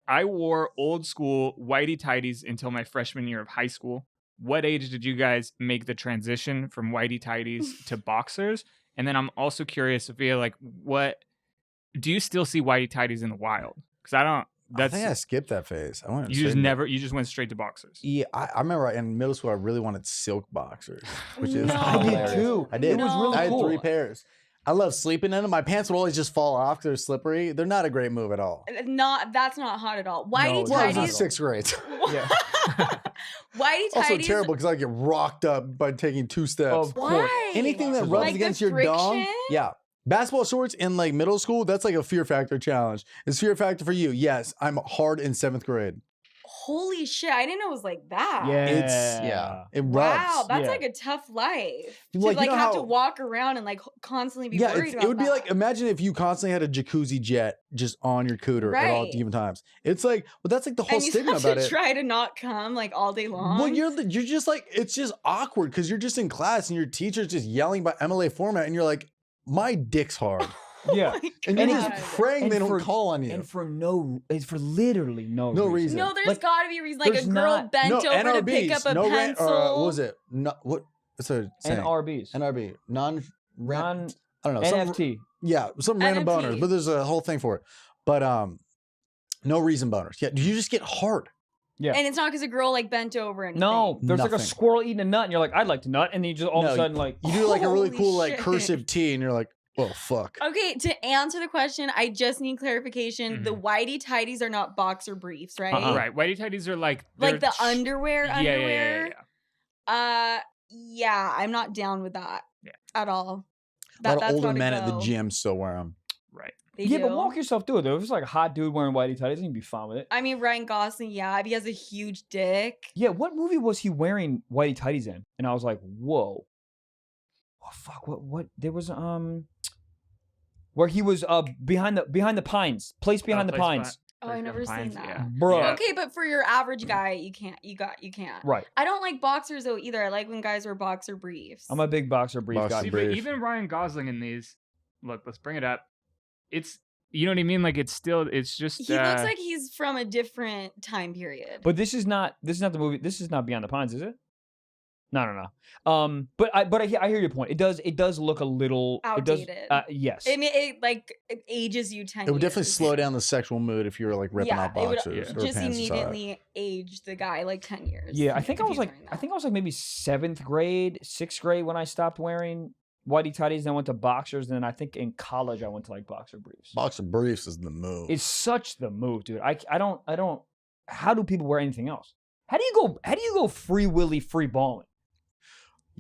I wore old school whitey tighties until my freshman year of high school. What age did you guys make the transition from whitey tighties to boxers? And then I'm also curious, Sophia, like, what do you still see whitey tighties in the wild? Because I don't. I think I skipped that phase. I went You just never. You just went straight to boxers. Yeah, I remember in middle school I really wanted silk boxers, which is No. I did hilarious. too. I did. It was really I had cool. 3 pairs. I love sleeping in them. My pants would always just fall off because they're slippery. They're not a great move at all. That's not hot at all. Whitey Well, I was in tighties. 6th grade. Yeah. Whitey Also tighties. terrible because I get rocked up by taking 2 steps. Of course. Why? Anything that Like rubs the against your dong, friction? yeah. Basketball shorts in like middle school, that's like a fear factor challenge. Is fear factor for you? Yes, I'm hard in 7th grade. Holy shit! I didn't know it was like that. It rubs. Wow, that's Yeah. like a tough life. Like, to like you know have how- to walk around and like constantly be worried about it would be that. like, imagine if you constantly had a jacuzzi jet just on your cooter at all Right. given times. It's like, but that's like the whole and you stigma have about to it. try to not come like all day long. Well, you're just like, it's just awkward because you're just in class and your teacher's just yelling by MLA format and you're like, my dick's hard. Yeah. Oh my And you're God. just praying they don't call on you. And for literally no reason. No, there's Like, got to be a reason. Like a there's girl not- bent over to pick NRBs, up a pencil. what was it? No, what? What's a saying? NRBs. NRB. Non I don't know. Some, NFT. yeah, some random NFT. boners, but there's a whole thing for it. But no reason boners. Yeah, you just get hard. Yeah. And it's not because a girl like bent over and No, there's like a Nothing. squirrel eating a nut, and you're like, I'd like to nut, and then you just all of No, a sudden like, You do like a really Holy cool like shit. cursive T, and you're like, oh fuck. Okay, to answer the question, I just need clarification. The whitey tighties are not boxer briefs, right? Right. Whitey tighties are like Like they're the underwear. Yeah. Yeah, I'm not down with that. Yeah. At all. A lot That's of older gotta men at the go. gym still wear them. Right. They yeah, do. but walk yourself through it though. If it's like a hot dude wearing whitey tighties, you'd be fine with it. I mean, Ryan Gosling, yeah, if he has a huge dick. Yeah, what movie was he wearing whitey tighties in? And I was like, whoa. Oh fuck, what there was where he was behind the pines. Place behind the Place pines. Oh, I've never seen that. Yeah. Bro. Yeah. Okay, but for your average guy, you can't. You can't. Right. I don't like boxers though either. I like when guys wear boxer briefs. I'm a big boxer brief Boxer guy. See, brief. but even Ryan Gosling in these, look, let's bring it up. It's, you know what I mean? Like it's just. He looks like he's from a different time period. But this is not the movie. This is not Beyond the Pines, is it? No. But I hear your point. It does look a little Outdated. It does, yes. It ages you 10 It would years. definitely slow down the sexual mood if you were like ripping off it would boxers or just pants aside. immediately age the guy like 10 years. Yeah, I think I if was he's like wearing I that. think I was like maybe 7th grade, 6th grade when I stopped wearing whitey tighties. Then I went to boxers. Then I think in college I went to like boxer briefs. Boxer briefs is the move. It's such the move, dude. I don't. How do people wear anything else? How do you go free willy free balling?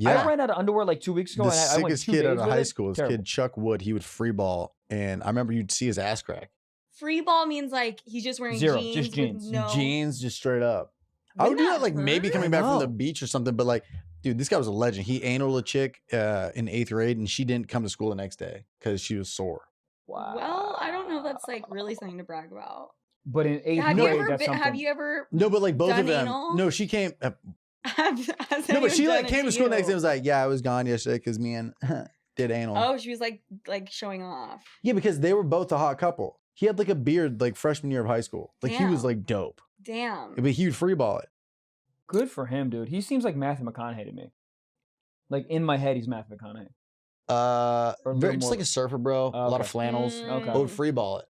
yeah. I ran out of underwear like 2 weeks ago. The and I went sickest 2 kid days out of with high it. school, this Terrible. kid Chuck Wood, he would free ball, and I remember you'd see his ass crack. Free ball means like he's just wearing Zero, jeans. just with jeans. No... Jeans just straight up. I would Wouldn't do that that like maybe hurt? coming I back from the know. beach or something, but like, dude, this guy was a legend. He anal a chick in 8th grade, and she didn't come to school the next day because she was sore. Wow. Well, I don't know if that's like really something to brag about. But in 8th Have you grade, ever that's been, something. have you ever No, but like both Done of them. anal? No, she came. has No, but anyone she done like it came to school the next day you? and was like, yeah, I was gone yesterday because me and did anal. Oh, she was like showing off. Yeah, because they were both a hot couple. He had like a beard like freshman year of high school. Like he was Damn. like dope. Damn. But he would free ball it. Good for him, dude. He seems like Matthew McConaughey to me. Like in my head, he's Matthew McConaughey. Or a little Just more- like a surfer, bro. A lot of okay. flannels. Mm. But would free ball it.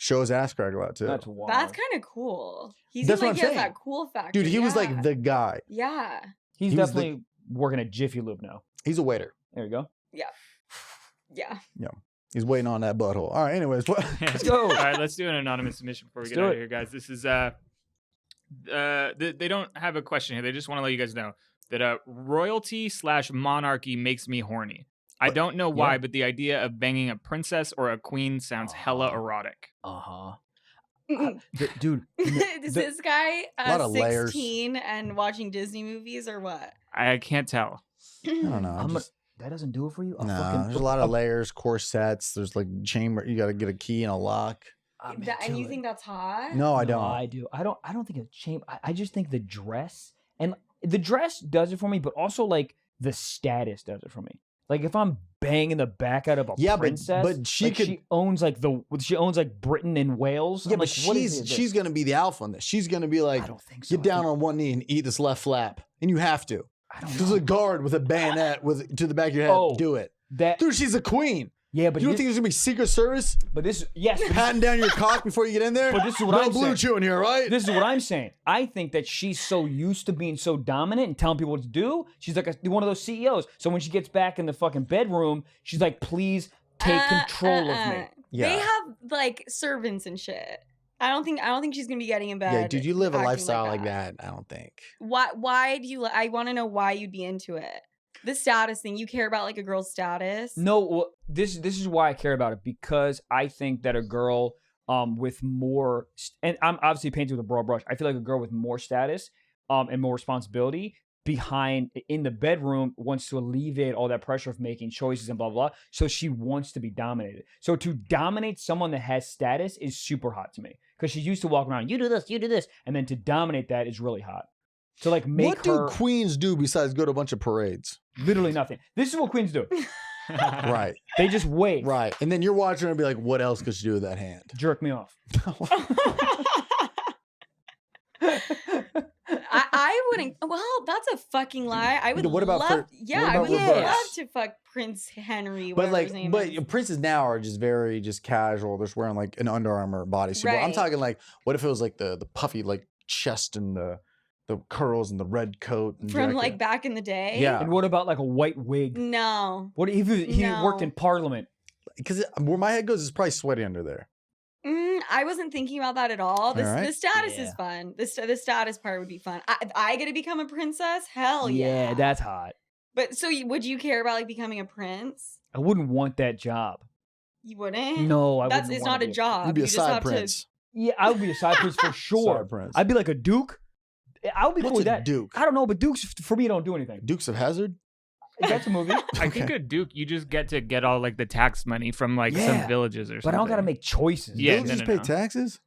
Show his ass crack a lot too. That's wild. That's kind of cool. He That's seems what like I'm he has saying. that cool factor. Dude, he was yeah. like the guy. Yeah. He's he was the- definitely working at Jiffy Lube now. He's a waiter. There you go. Yeah. He's waiting on that butthole. All right, anyways. What? Let's go. All right, let's do an anonymous submission before we Let's get do out it. of here, guys. This is they don't have a question here. They just want to let you guys know that royalty/monarchy makes me horny. I don't know why, Yeah. but the idea of banging a princess or a queen sounds hella erotic. Uh-huh. Dude. Is the- this guy Lot of layers. 16 and watching Disney movies or what? I can't tell. I don't know. I'm a- Just, that doesn't do it for you? nah, there's a lot of layers, corsets. There's like chamber. You got to get a key and a lock. I'm And into you it. think that's hot? No, I No, don't. I do. I don't think it's chamber. I just think the dress and the dress does it for me, but also like the status does it for me. Like if I'm banging the back out of a Yeah, princess, but she like, could. she owns like Britain and Wales. Yeah, I'm but like, what is this? she's gonna be the alpha on this. She's gonna be like, I don't think so. get down on one knee and eat this left flap, and you have to. I don't There's know. a guard with a bayonet to the back of your head. Oh. Do it, That dude. She's a queen. yeah, but You don't this, think there's gonna be Secret Service but this yes, but patting down your cock before you get in there? But this is what no I'm blue saying. chew in here, right? This is what I'm saying. I think that she's so used to being so dominant and telling people what to do. She's like one of those CEOs. So when she gets back in the fucking bedroom, she's like, please take control of me. Yeah. They have like servants and shit. I don't think she's gonna be getting in bed. Yeah, dude, you live a acting lifestyle like that. I don't think. Why do you? I want to know why you'd be into it. The status thing. You care about like a girl's status. No, well, this is why I care about it, because I think that a girl with more, and I'm obviously painting with a broad brush. I feel like a girl with more status and more responsibility behind in the bedroom wants to alleviate all that pressure of making choices and blah, blah, blah. So she wants to be dominated. So to dominate someone that has status is super hot to me because she's used to walking around, you do this. And then to dominate that is really hot. To like make what do queens do besides go to a bunch of parades? Literally nothing. This is what queens do. Right. They just wait. Right. And then you're watching her and be like, what else could she do with that hand? Jerk me off. I wouldn't. Well, that's a fucking lie. I would. What about love? what I would reverse? love to fuck Prince Henry. But Whatever his name is. but princes now are just very just casual. They're just wearing like an Under Armour bodysuit. But I'm Right. talking like, what if it was like the puffy like chest and the curls and the red coat and From jacket? like back in the day. Yeah. And what about like a white wig? No. What if he No. worked in Parliament? Because where my head goes is probably sweaty under there. I wasn't thinking about that at all. The Alright. status Yeah. is fun. The status part would be fun. I get to become a princess? Hell yeah. That's hot. But so would you care about like becoming a prince? I wouldn't want that job. You wouldn't? No, I That's wouldn't. it's wanna not a be job. You'd be you a just side have prince. Yeah, I would be a side prince for sure. Side prince. I'd be like a duke. I would be cool What's with a that. duke? I don't know, but dukes for me don't do anything. Dukes of Hazzard? That's a movie. I think a duke, you just get to get all like the tax money from like Yeah. some villages or something. But I don't gotta make choices. Yeah, Don't no, just no, pay no. taxes?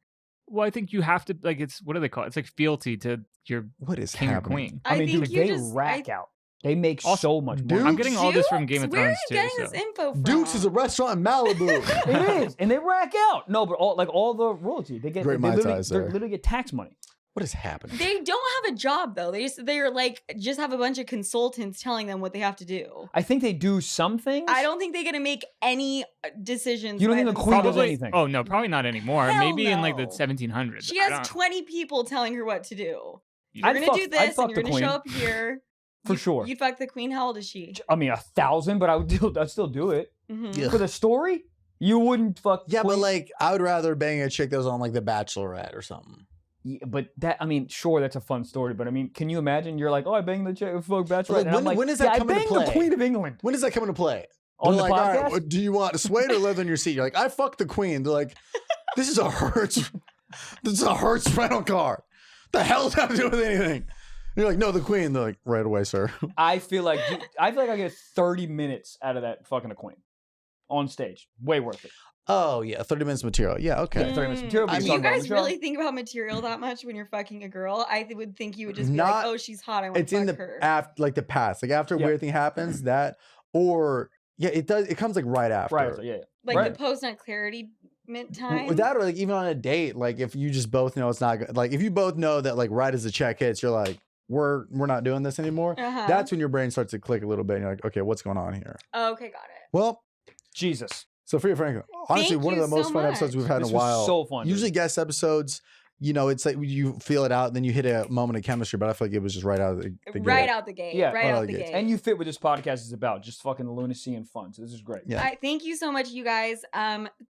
Well, I think you have to like it's what do they call it? It's like fealty to your What is king or happening? queen. I mean, think dude, you they just rack out. They make Also, so much dude, money. I'm getting all this from Game of Where are Thrones you too. getting So. this info from? Dukes is a restaurant in Malibu. It is, and they rack out. No, but all the royalty they get. Great they Mai literally, Tais they there. literally get tax money. What is happening? They don't have a job though. They're like just have a bunch of consultants telling them what they have to do. I think they do some things. I don't think they're gonna make any decisions. You don't by think the queen does themselves. Probably. anything? Oh no, probably not anymore. Hell Maybe in like the no. 1700s. She I has don't- 20 people telling her what to do. You- You're I'd gonna fuck- do I'd this, fuck and you're the gonna show queen. up here. For sure. You'd fuck the queen. How old is she? I mean, 1,000, but I'd still do it Mhm. Yeah. for the story. You wouldn't fuck. Yeah, but queen- like I would rather bang a chick that was on like The Bachelorette or something. Yeah, but that, I mean, sure, that's a fun story, but I mean, can you imagine? You're like, oh, I banged the chick, fuck bachelorette. Like, and I'm like, when does that yeah, come I into banged the play? Queen of England When does that come into play? on They're the like, all podcast. right, what, do you want suede or leather in your seat? You're like, I fucked the queen. They're like, this is a Hertz. This is a Hertz rental car. The hell does that have to do with anything? And you're like, no, the queen. They're like, right away, sir. I feel like I get 30 minutes out of that fucking a queen on stage. Way worth it. Oh yeah, 30 minutes material. Yeah, okay. Yeah, 30 minutes material. I but Do mean- you talk about guys the show. really think about material that much when you're fucking a girl? I would think you would just be Not- like, oh, she's hot. I want It's to in fuck the her. after, like the past, like after a Yeah. weird thing happens, that or yeah, it does. It comes like right after. Right. Yeah. Like right. the post-nut clarity time. With that, or like even on a date, like if you just both know it's not good, like if you both know that like right as the check hits, you're like, we're not doing this anymore. Uh-huh. That's when your brain starts to click a little bit. And you're like, okay, what's going on here? Okay, got it. Well, Jesus. Sophia Franklyn, honestly, Thank one of you the most so fun episodes much. we've had This in a was while. so fun, dude. Usually guest episodes, you know, it's like you feel it out, and then you hit a moment of chemistry. But I feel like it was just right out of the Right gate. out the gate. Yeah. Right Right out the gate. gate. And you fit what this podcast is about. Just fucking lunacy and fun. So this is great. Yeah. Thank you so much, you guys.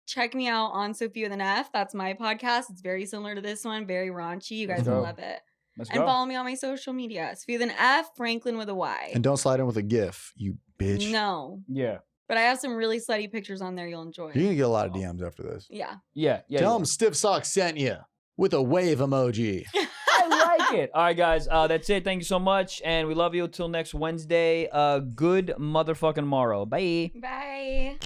Check me out on Sofia with an F. That's my podcast. It's very similar to this one. Very raunchy. You guys Let's will go. love it. Let's And go. follow me on my social media. Sofia with an F, Franklyn with a Y. And don't slide in with a GIF, you bitch. No. Yeah. But I have some really slutty pictures on there you'll enjoy. You're gonna get a lot of DMs after this. Yeah. Yeah. Yeah. Tell yeah. them Stiff Sock sent you with a wave emoji. I like it. All right, guys. That's it. Thank you so much. And we love you until next Wednesday. Good motherfucking morrow. Bye. Bye.